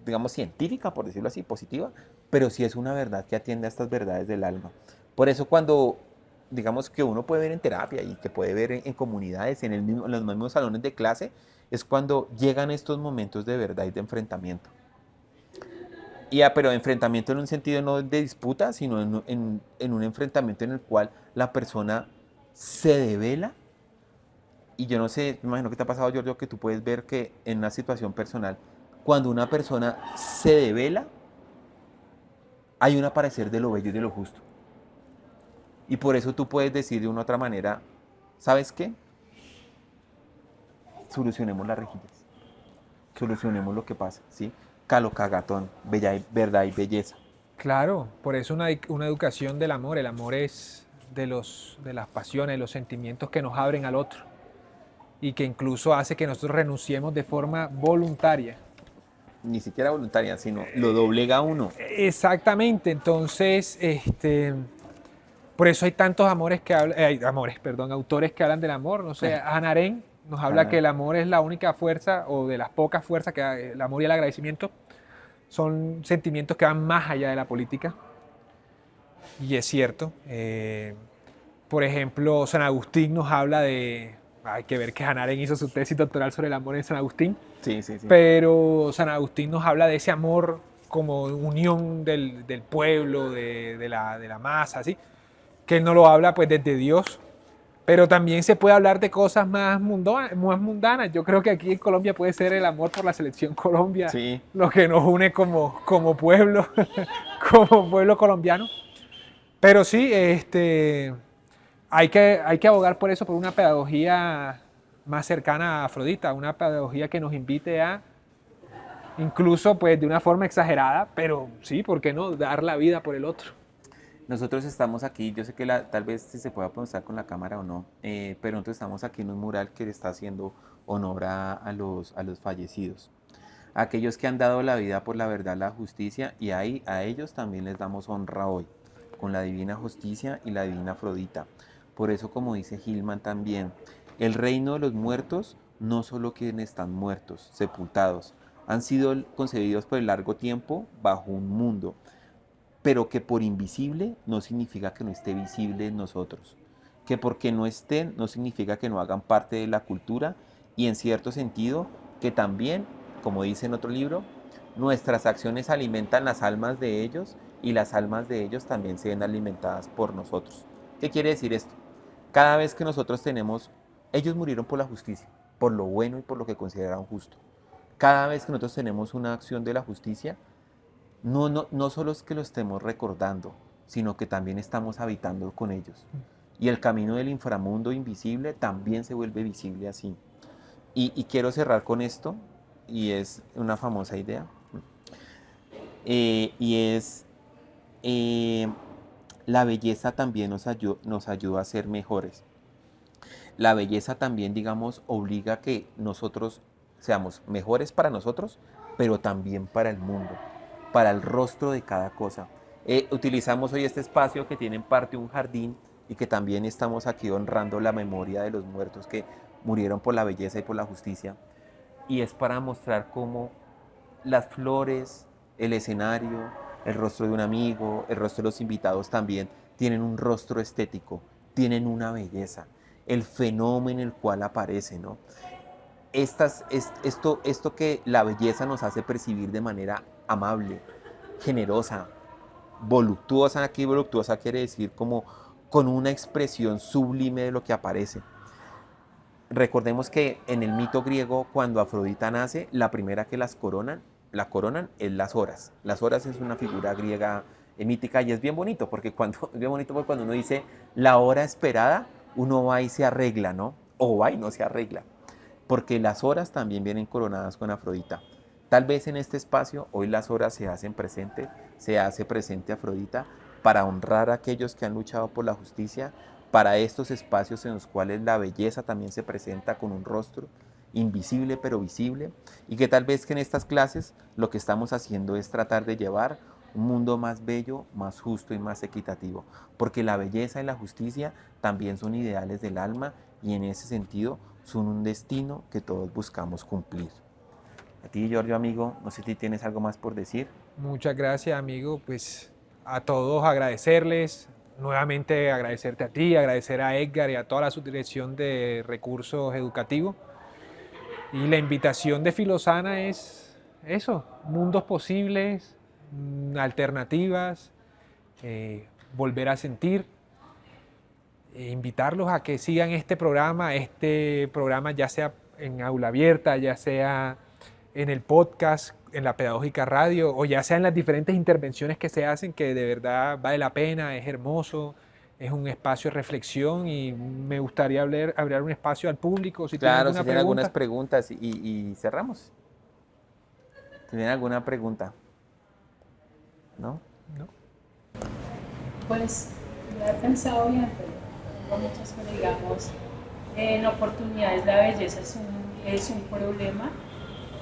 digamos, científica, por decirlo así, positiva, pero sí es una verdad que atiende a estas verdades del alma. Por eso cuando, digamos, que uno puede ver en terapia y que puede ver en comunidades, en los mismos salones de clase, es cuando llegan estos momentos de verdad y de enfrentamiento. Pero enfrentamiento en un sentido no de disputa, sino en un enfrentamiento en el cual la persona se devela. Y yo no sé, me imagino que te ha pasado, Giorgio, que tú puedes ver que en una situación personal, cuando una persona se devela, hay un aparecer de lo bello y de lo justo. Y por eso tú puedes decir de una u otra manera, ¿sabes qué? Solucionemos las rejillas, solucionemos lo que pasa, ¿sí? Calo cagatón, verdad y belleza. Claro, por eso una educación del amor. El amor es de las pasiones, de los sentimientos que nos abren al otro y que incluso hace que nosotros renunciemos de forma voluntaria. Ni siquiera voluntaria, sino lo doblega a uno. Exactamente, entonces, por eso hay tantos autores que hablan del amor. No sé, Hannah Arendt nos habla que el amor es la única fuerza, o de las pocas fuerzas que hay. El amor y el agradecimiento son sentimientos que van más allá de la política. Y es cierto. Por ejemplo, San Agustín nos habla de... Hay que ver que Hannah Arendt hizo su tesis doctoral sobre el amor en San Agustín. Sí, sí, sí. Pero San Agustín nos habla de ese amor como unión del pueblo, de la masa, ¿sí? Que él no lo habla pues desde Dios, pero también se puede hablar de cosas más mundanas. Yo creo que aquí en Colombia puede ser el amor por la selección Colombia, Sí. Lo que nos une como pueblo, como pueblo colombiano. Pero sí, hay que abogar por eso, por una pedagogía más cercana a Afrodita, una pedagogía que nos invite a, incluso pues de una forma exagerada, pero sí, ¿por qué no? Dar la vida por el otro. Nosotros estamos aquí, yo sé que tal vez si se pueda mostrar con la cámara o no, pero nosotros estamos aquí en un mural que le está haciendo honor a los fallecidos. A aquellos que han dado la vida por la verdad, la justicia, y ahí a ellos también les damos honra hoy, con la divina justicia y la divina Afrodita. Por eso, como dice Hillman también, el reino de los muertos no solo quienes están muertos, sepultados, han sido concebidos por el largo tiempo bajo un mundo, pero que por invisible no significa que no esté visible en nosotros, que porque no estén no significa que no hagan parte de la cultura y en cierto sentido que también, como dice en otro libro, nuestras acciones alimentan las almas de ellos y las almas de ellos también se ven alimentadas por nosotros. ¿Qué quiere decir esto? Cada vez que nosotros ellos murieron por la justicia, por lo bueno y por lo que consideraron justo. Cada vez que nosotros tenemos una acción de la justicia, no solo es que lo estemos recordando, sino que también estamos habitando con ellos. Y el camino del inframundo invisible también se vuelve visible así. Y quiero cerrar con esto, y es una famosa idea, y es, la belleza también nos ayuda a ser mejores. La belleza también, digamos, obliga a que nosotros seamos mejores para nosotros, pero también para el mundo, para el rostro de cada cosa. Utilizamos hoy este espacio que tiene en parte un jardín y que también estamos aquí honrando la memoria de los muertos que murieron por la belleza y por la justicia. Y es para mostrar cómo las flores, el escenario, el rostro de un amigo, el rostro de los invitados también tienen un rostro estético, tienen una belleza, el fenómeno en el cual aparece, ¿no? Esto que la belleza nos hace percibir de manera amable, generosa, voluptuosa. Aquí voluptuosa quiere decir como con una expresión sublime de lo que aparece. Recordemos que en el mito griego, cuando Afrodita nace, la primera que la coronan es las Horas. Las Horas es una figura griega mítica y es bien bonito, porque es bien bonito porque cuando uno dice la hora esperada, uno va y se arregla, ¿no? O va y no se arregla, porque las horas también vienen coronadas con Afrodita. Tal vez en este espacio hoy las horas se hacen presente, se hace presente Afrodita para honrar a aquellos que han luchado por la justicia, para estos espacios en los cuales la belleza también se presenta con un rostro invisible pero visible, y que tal vez que en estas clases lo que estamos haciendo es tratar de llevar un mundo más bello, más justo y más equitativo, porque la belleza y la justicia también son ideales del alma y en ese sentido son un destino que todos buscamos cumplir. A ti, Giorgio, amigo, no sé si tienes algo más por decir. Muchas gracias, amigo. Pues a todos agradecerles, nuevamente agradecerte a ti, agradecer a Edgar y a toda la subdirección de recursos educativos. Y la invitación de Filosana es eso, mundos posibles, alternativas, volver a sentir, invitarlos a que sigan este programa ya sea en aula abierta, ya sea en el podcast, en la Pedagógica Radio, o ya sea en las diferentes intervenciones que se hacen, que de verdad vale la pena, es hermoso, es un espacio de reflexión y me gustaría abrir un espacio al público. Si tienen Claro, si alguna tienen algunas pregunta. preguntas y cerramos. Si tienen alguna pregunta, ¿no? ¿No? Pues lo he pensado bien, pero tengo muchas cosas, digamos, en oportunidades la belleza es un problema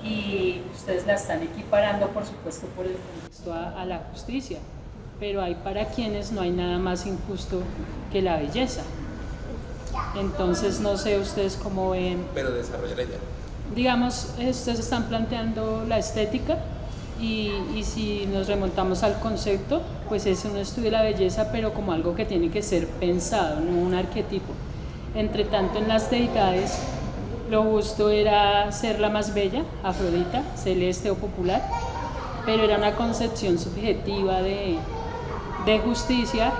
y ustedes la están equiparando, por supuesto, por el contexto a la justicia, pero hay para quienes no hay nada más injusto que la belleza. Entonces, no sé ustedes cómo ven. Pero desarrollar ella. Digamos, ustedes están planteando la estética y si nos remontamos al concepto, pues es un estudio de la belleza, pero como algo que tiene que ser pensado, no un arquetipo. Entre tanto, en las deidades, lo justo era ser la más bella, Afrodita, celeste o popular, pero era una concepción subjetiva de justicia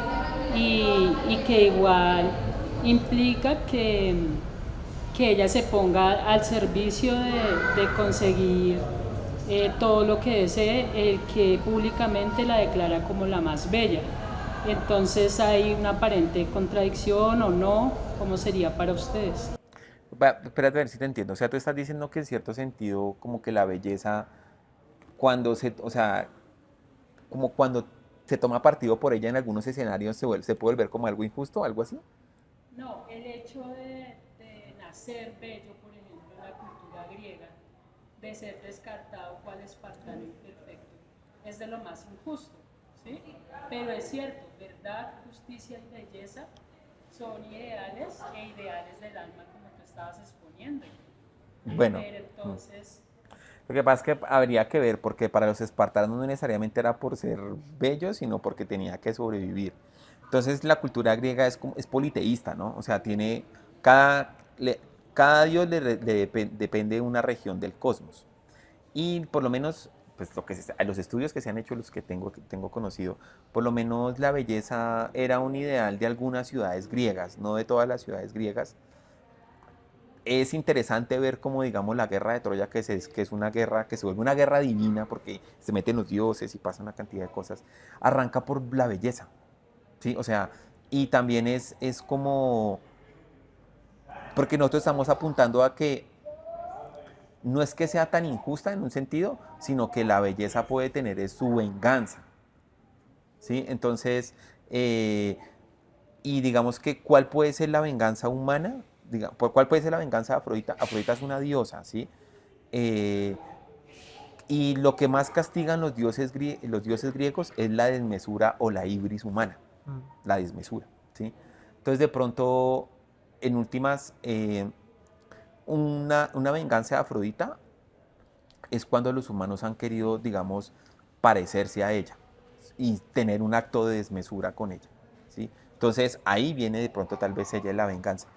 y que igual implica que ella se ponga al servicio de conseguir todo lo que desee el que públicamente la declara como la más bella. Entonces hay una aparente contradicción o no, ¿cómo sería para ustedes? Espérate a ver si te entiendo. O sea, tú estás diciendo que en cierto sentido, como que la belleza, o sea, como cuando se toma partido por ella en algunos escenarios, se puede volver como algo injusto, algo así. No, el hecho de nacer bello, por ejemplo, en la cultura griega, de ser descartado cual espartano imperfecto, es de lo más injusto, ¿sí? Pero es cierto, verdad, justicia y belleza son ideales e ideales del alma, como tú estabas exponiendo. Bueno. Pero entonces, Lo que pasa es que habría que ver, porque para los espartanos no necesariamente era por ser bellos, sino porque tenía que sobrevivir. Entonces la cultura griega es politeísta, ¿no? O sea, tiene cada dios depende de una región del cosmos. Y por lo menos, pues los estudios que se han hecho, los que tengo conocido, por lo menos la belleza era un ideal de algunas ciudades griegas, no de todas las ciudades griegas. Es interesante ver cómo, digamos, la guerra de Troya, que es una guerra que se vuelve una guerra divina porque se meten los dioses y pasa una cantidad de cosas, arranca por la belleza, ¿sí? O sea, y también es como, porque nosotros estamos apuntando a que no es que sea tan injusta en un sentido, sino que la belleza puede tener su venganza, ¿sí? Entonces, y digamos que ¿cuál puede ser la venganza humana? ¿Cuál puede ser la venganza de Afrodita? Afrodita es una diosa, ¿sí? Eh, y lo que más castigan los dioses griegos es la desmesura o la ibris humana, la desmesura, ¿sí? Entonces de pronto, en últimas, una venganza de Afrodita es cuando los humanos han querido, digamos, parecerse a ella y tener un acto de desmesura con ella, ¿sí? Entonces ahí viene de pronto tal vez ella la venganza.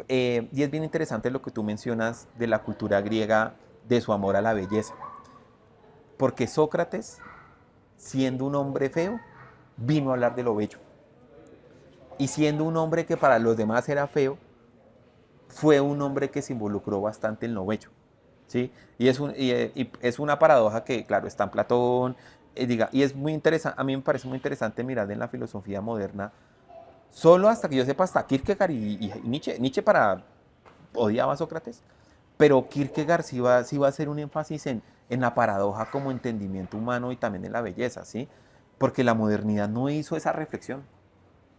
Y es bien interesante lo que tú mencionas de la cultura griega, de su amor a la belleza. Porque Sócrates, siendo un hombre feo, vino a hablar de lo bello. Y siendo un hombre que para los demás era feo, fue un hombre que se involucró bastante en lo bello, ¿sí? Y es una paradoja que, claro, está en Platón, y es muy interesante, a mí me parece muy interesante mirar en la filosofía moderna, solo hasta que yo sepa, hasta Kierkegaard y Nietzsche. Nietzsche odiaba a Sócrates, pero Kierkegaard sí va a hacer un énfasis en la paradoja como entendimiento humano y también en la belleza, ¿sí? Porque la modernidad no hizo esa reflexión.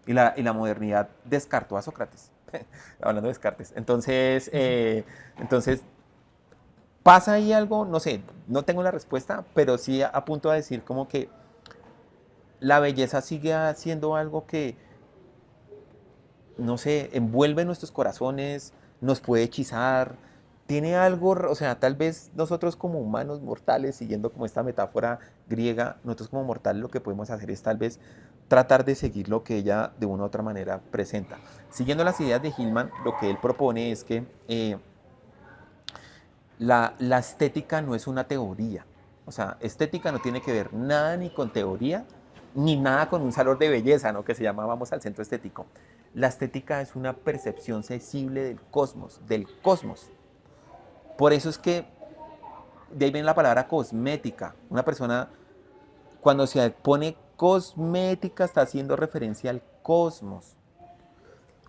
Y la modernidad descartó a Sócrates, hablando de Descartes. Entonces, pasa ahí algo, no sé, no tengo la respuesta, pero sí apunto a decir como que la belleza sigue siendo algo que, no sé, envuelve nuestros corazones, nos puede hechizar, tiene algo, o sea, tal vez nosotros como humanos mortales, siguiendo como esta metáfora griega, nosotros como mortales lo que podemos hacer es tal vez tratar de seguir lo que ella de una u otra manera presenta. Siguiendo las ideas de Hillman, lo que él propone es que la estética no es una teoría. O sea, estética no tiene que ver nada ni con teoría, ni nada con un salón de belleza, ¿no? Que se llama vamos al centro estético. La estética es una percepción sensible del cosmos, del cosmos. Por eso es que de ahí viene la palabra cosmética. Una persona cuando se pone cosmética está haciendo referencia al cosmos.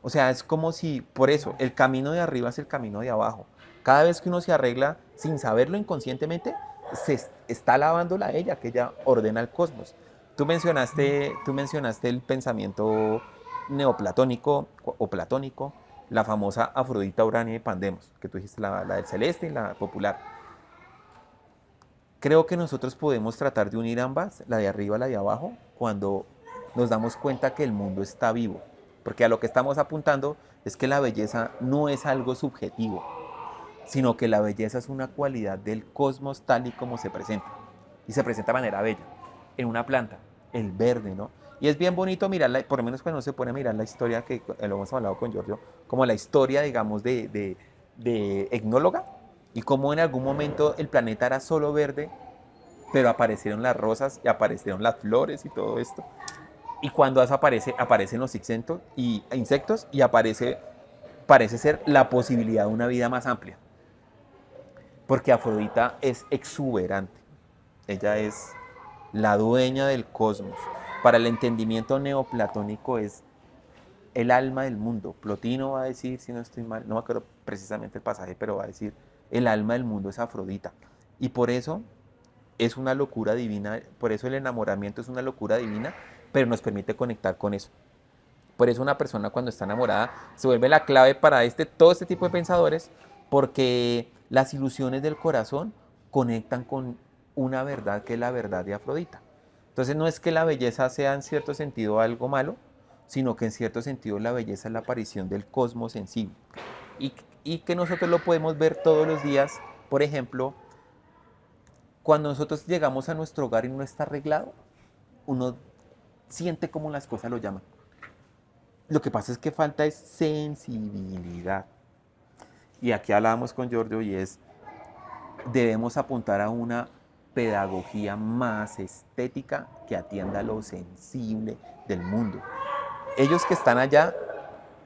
O sea, es como si, por eso, el camino de arriba es el camino de abajo. Cada vez que uno se arregla sin saberlo inconscientemente, se está lavándola a ella, que ella ordena el cosmos. Tú mencionaste el pensamiento neoplatónico o platónico, la famosa Afrodita, Urania y Pandemos, que tú dijiste la del celeste y la popular. Creo que nosotros podemos tratar de unir ambas, la de arriba y la de abajo, cuando nos damos cuenta que el mundo está vivo. Porque a lo que estamos apuntando es que la belleza no es algo subjetivo, sino que la belleza es una cualidad del cosmos tal y como se presenta. Y se presenta de manera bella. En una planta, el verde, ¿no? Y es bien bonito mirarla, por lo menos cuando uno se pone a mirar la historia, que lo hemos hablado con Giorgio, como la historia, digamos, de etnóloga, y cómo en algún momento el planeta era solo verde, pero aparecieron las rosas y aparecieron las flores y todo esto. Y cuando eso aparecen los insectos y parece ser la posibilidad de una vida más amplia. Porque Afrodita es exuberante. Ella es la dueña del cosmos. Para el entendimiento neoplatónico es el alma del mundo. Plotino va a decir, si no estoy mal, no me acuerdo precisamente el pasaje, pero va a decir, el alma del mundo es Afrodita. Y por eso es una locura divina, por eso el enamoramiento es una locura divina, pero nos permite conectar con eso. Por eso una persona cuando está enamorada se vuelve la clave para todo este tipo de pensadores, porque las ilusiones del corazón conectan con una verdad que es la verdad de Afrodita. Entonces no es que la belleza sea en cierto sentido algo malo, sino que en cierto sentido la belleza es la aparición del cosmos sensible. Y que nosotros lo podemos ver todos los días, por ejemplo, cuando nosotros llegamos a nuestro hogar y no está arreglado, uno siente cómo las cosas lo llaman. Lo que pasa es que falta es sensibilidad. Y aquí hablábamos con Giorgio y debemos apuntar a una pedagogía más estética que atienda a lo sensible del mundo. Ellos que están allá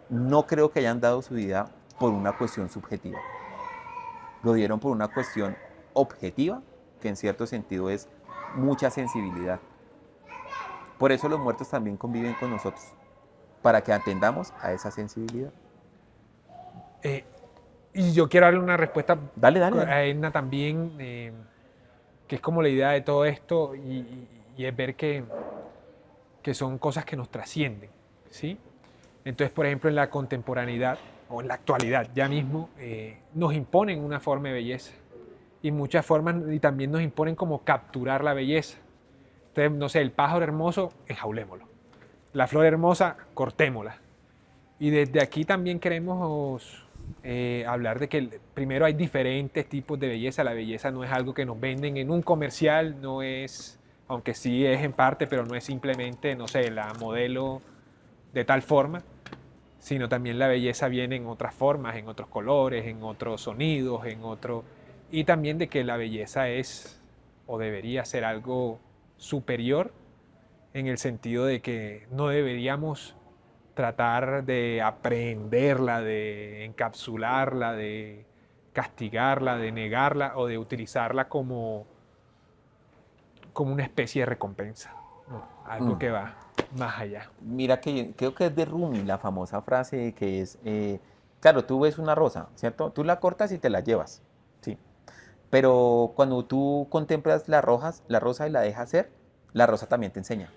no creo que hayan dado su vida por una cuestión subjetiva. Lo dieron por una cuestión objetiva, que en cierto sentido es mucha sensibilidad. Por eso los muertos también conviven con nosotros, para que atendamos a esa sensibilidad. Y yo quiero darle una respuesta Dale. a Edna también, que es como la idea de todo esto, y es ver que son cosas que nos trascienden, ¿sí? Entonces, por ejemplo, en la contemporaneidad, o en la actualidad ya mismo, nos imponen una forma de belleza, y muchas formas, y también nos imponen como capturar la belleza. Entonces, no sé, el pájaro hermoso, enjaulémoslo. La flor hermosa, cortémosla. Y desde aquí también queremos hablar de que primero hay diferentes tipos de belleza. La belleza no es algo que nos venden en un comercial, no es, aunque sí es en parte, pero no es simplemente, no sé, la modelo de tal forma, sino también la belleza viene en otras formas, en otros colores, en otros sonidos, y también de que la belleza es o debería ser algo superior, en el sentido de que no deberíamos tratar de aprenderla, de encapsularla, de castigarla, de negarla o de utilizarla como una especie de recompensa, ¿no? Algo que va más allá. Mira que creo que es de Rumi la famosa frase que es, claro, tú ves una rosa, ¿cierto? Tú la cortas y te la llevas, ¿sí? Pero cuando tú contemplas la rosa y la dejas ser, la rosa también te enseña,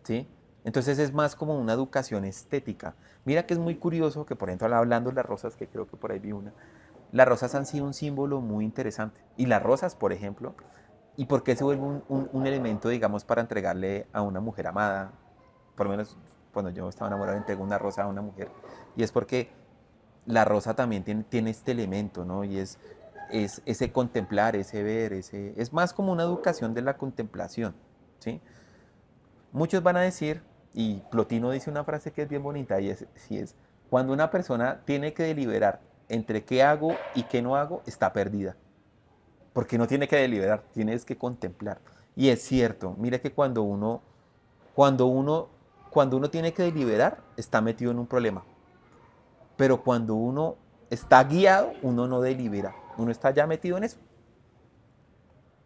¿sí? Entonces es más como una educación estética. Mira que es muy curioso que, por ejemplo, hablando de las rosas, que creo que por ahí vi una, las rosas han sido un símbolo muy interesante. Y las rosas, por ejemplo, ¿y por qué se vuelve un elemento, digamos, para entregarle a una mujer amada? Por lo menos cuando yo estaba enamorado, entrego una rosa a una mujer. Y es porque la rosa también tiene este elemento, ¿no? Y es ese contemplar, ese ver, es más como una educación de la contemplación, ¿sí? Muchos van a decir, y Plotino dice una frase que es bien bonita, y es, cuando una persona tiene que deliberar entre qué hago y qué no hago, está perdida. Porque no tiene que deliberar, tienes que contemplar. Y es cierto, mire que cuando uno, cuando uno tiene que deliberar, está metido en un problema. Pero cuando uno está guiado, uno no delibera. Uno está ya metido en eso.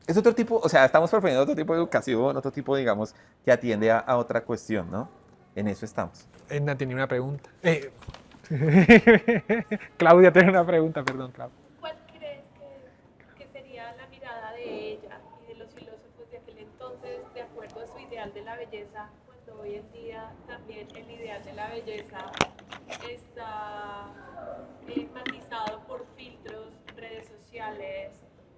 Es otro tipo, o sea, estamos proponiendo otro tipo de educación, otro tipo, digamos, que atiende a otra cuestión, ¿no? En eso estamos. Edna tenía una pregunta. Claudia tiene una pregunta, perdón, Claudia. ¿Cuál crees que sería la mirada de ella y de los filósofos de aquel entonces de acuerdo a su ideal de la belleza, cuando hoy en día también el ideal de la belleza está matizado por filtros, redes sociales,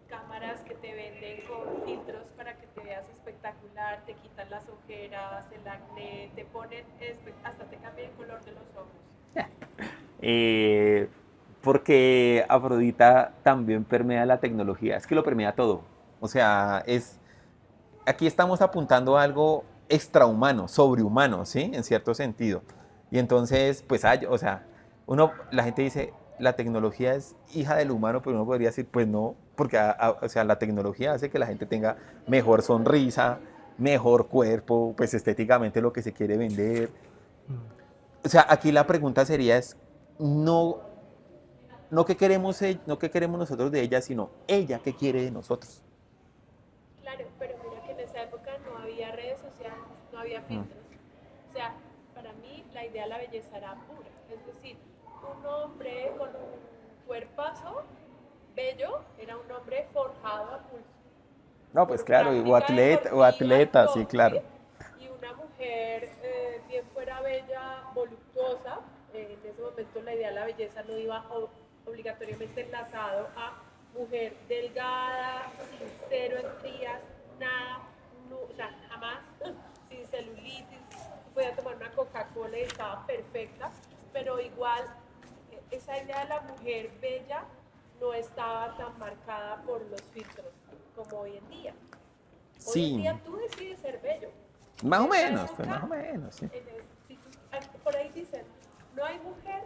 cámaras que te venden con filtros para que te veas espectacular, te quitan las ojeras, el acné, te ponen, hasta te cambian el color de los ojos? Porque Afrodita también permea la tecnología, es que lo permea todo. O sea, aquí estamos apuntando a algo extrahumano, sobrehumano, ¿sí? En cierto sentido. Y entonces, pues, o sea, la gente dice, la tecnología es hija del humano, pero uno podría decir, pues no, porque o sea, la tecnología hace que la gente tenga mejor sonrisa, mejor cuerpo, pues estéticamente lo que se quiere vender. O sea, aquí la pregunta sería es, no, no qué queremos nosotros de ella, sino ella qué quiere de nosotros. Claro, pero mira que en esa época no había redes sociales, no había filtros. O sea, para mí la idea de la belleza era pura. Es decir, un hombre con un cuerpazo bello era un hombre forjado a pulso. No, pues Por claro, práctica o atleta, deportiva, sí, claro. ¿sí? Y una mujer, bien fuera bella, voluptuosa, en ese momento la idea de la belleza no iba obligatoriamente enlazado a mujer delgada, sin cero estrías, nada, no, o sea, jamás, sin celulitis, podía tomar una Coca-Cola y estaba perfecta, pero igual esa idea de la mujer bella no estaba tan marcada por los filtros como hoy en día. Hoy en Sí, día tú decides ser bello. más o En esa menos, pues época, más o menos, sí. por ahí dicen, no hay mujer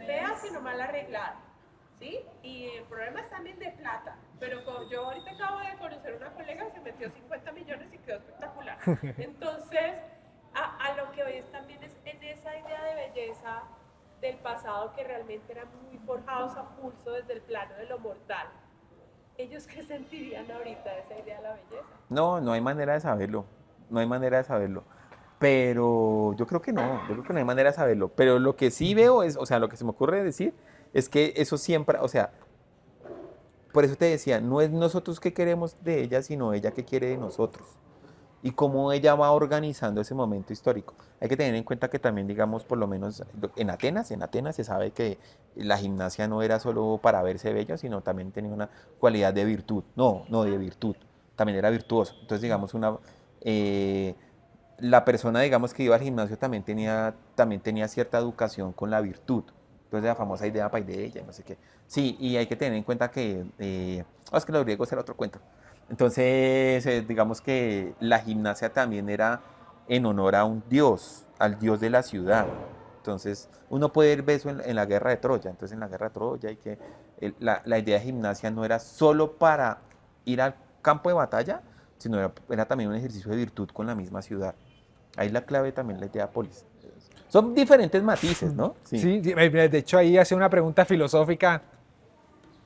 fea sino mal arreglada, ¿sí? Y el problema es también de plata, pero yo ahorita acabo de conocer una colega que se metió 50 millones y quedó espectacular. Entonces, a lo que hoy es también es en esa idea de belleza del pasado que realmente eran muy forjados a pulso desde el plano de lo mortal. ¿Ellos qué sentirían ahorita de esa idea de la belleza? No, no hay manera de saberlo, no hay manera de saberlo. Pero yo creo que no, yo creo que no hay manera de saberlo. Pero lo que sí veo es, o sea, lo que se me ocurre decir es que eso siempre, o sea, por eso te decía, no es nosotros que queremos de ella, sino ella que quiere de nosotros. Y cómo ella va organizando ese momento histórico. Hay que tener en cuenta que también, digamos, por lo menos en Atenas se sabe que la gimnasia no era solo para verse bello, sino también tenía una cualidad de virtud. No de virtud, también era virtuoso. Entonces, digamos, la persona, digamos, que iba al gimnasio también tenía cierta educación con la virtud. Entonces, la famosa idea de ella, no sé qué. Sí, y hay que tener en cuenta que, es que los griegos era otro cuento. Entonces, digamos que la gimnasia también era en honor a un dios, al dios de la ciudad. Entonces, uno puede ver eso en la guerra de Troya. Entonces, en la guerra de Troya, la idea de gimnasia no era solo para ir al campo de batalla, sino era también un ejercicio de virtud con la misma ciudad. Ahí la clave también la idea polis. Son diferentes matices, ¿no? Sí, de hecho ahí hace una pregunta filosófica,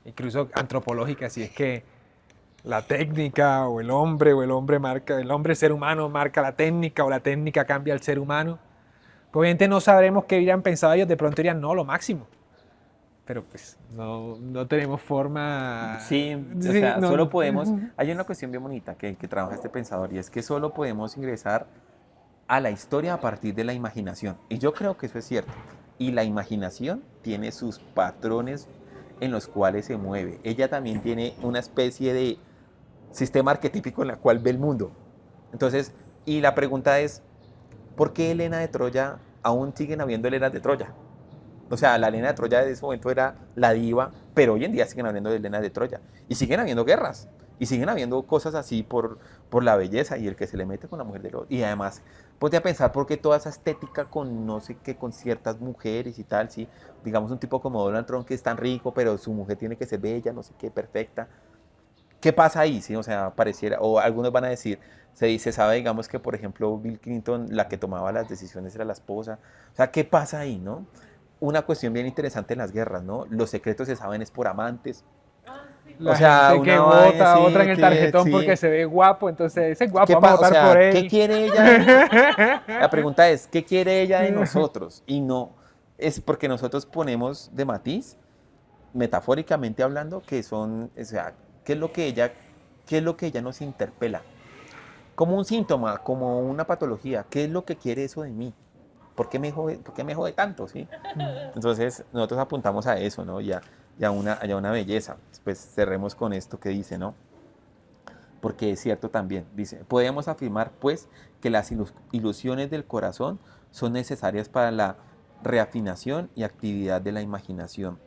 incluso antropológica, si es que la técnica o el hombre marca, el ser humano marca la técnica o la técnica cambia al ser humano. Obviamente no sabremos qué hubieran pensado ellos, de pronto dirían, no, lo máximo. Pero pues no tenemos forma... Sí, o sea, solo podemos... Hay una cuestión bien bonita que trabaja este pensador y es que solo podemos ingresar a la historia a partir de la imaginación. Y yo creo que eso es cierto. Y la imaginación tiene sus patrones en los cuales se mueve. Ella también tiene una especie de sistema arquetípico en la cual ve el mundo. Entonces, y la pregunta es, ¿por qué Helena de Troya aún siguen habiendo Helenas de Troya? O sea, la Helena de Troya de ese momento era la diva, pero hoy en día siguen hablando de Helena de Troya. Y siguen habiendo guerras. Y siguen habiendo cosas así por la belleza y el que se le mete con la mujer del otro. Y además, ponte a pensar por qué toda esa estética con no sé qué, con ciertas mujeres y tal, ¿sí? Digamos un tipo como Donald Trump que es tan rico, pero su mujer tiene que ser bella, no sé qué, perfecta. ¿Qué pasa ahí? ¿Sí? O sea, pareciera, o algunos van a decir, se sabe, digamos que por ejemplo Bill Clinton, la que tomaba las decisiones era la esposa. O sea, ¿qué pasa ahí, no? Una cuestión bien interesante en las guerras, ¿no? Los secretos se saben es por amantes. La gente que vota a otra en el tarjetón sí, porque se ve guapo, entonces ese es guapo, ¿Qué vamos a votar o sea, por él. ¿qué quiere ella? La pregunta es, ¿qué quiere ella de nosotros? Y no, es porque nosotros ponemos de matiz, metafóricamente hablando, que son, o sea, qué es lo que ella nos interpela? Como un síntoma, como una patología, ¿qué es lo que quiere eso de mí? ¿Por qué me jode tanto? ¿Sí? Entonces, nosotros apuntamos a eso, ¿no? Y a una belleza. Pues cerremos con esto que dice, ¿no? Porque es cierto también, dice, podemos afirmar, pues, que las ilusiones del corazón son necesarias para la reafinación y actividad de la imaginación.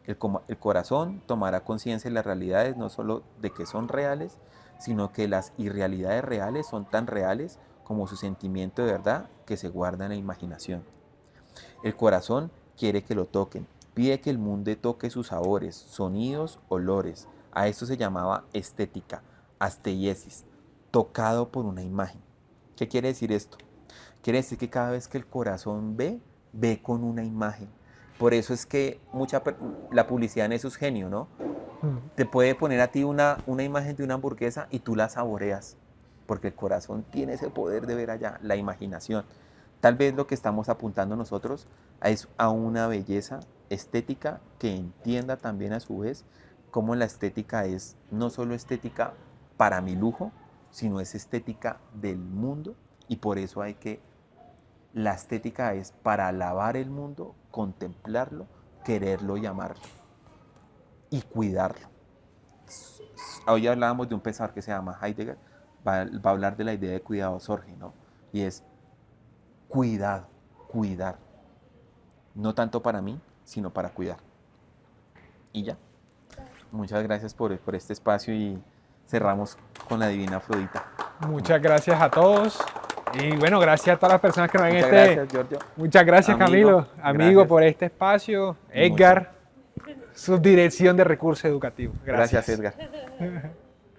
El corazón tomará conciencia de las realidades, no solo de que son reales, sino que las irrealidades reales son tan reales como su sentimiento de verdad que se guarda en la imaginación. El corazón quiere que lo toquen, pide que el mundo toque sus sabores, sonidos, olores. A esto se llamaba estética, asteiesis, tocado por una imagen. ¿Qué quiere decir esto? Quiere decir que cada vez que el corazón ve con una imagen. Por eso es que la publicidad en eso es genio, ¿no? Te puede poner a ti una imagen de una hamburguesa y tú la saboreas, porque el corazón tiene ese poder de ver allá, la imaginación. Tal vez lo que estamos apuntando nosotros es a una belleza estética que entienda también a su vez cómo la estética es no solo estética para mi lujo, sino es estética del mundo, y por eso la estética es para alabar el mundo, contemplarlo, quererlo y amarlo y cuidarlo. Hoy hablábamos de un pensador que se llama Heidegger, va a hablar de la idea de cuidado, Sorge, ¿no? Y es cuidado, cuidar. No tanto para mí, sino para cuidar. Y ya. Muchas gracias por este espacio y cerramos con la divina Afrodita. Muchas gracias a todos. Y bueno, gracias a todas las personas que nos ven. Muchas gracias, Giorgio. Muchas gracias, Camilo. Amigo, gracias. por este espacio. Edgar, subdirección de recursos educativos. Gracias, Edgar.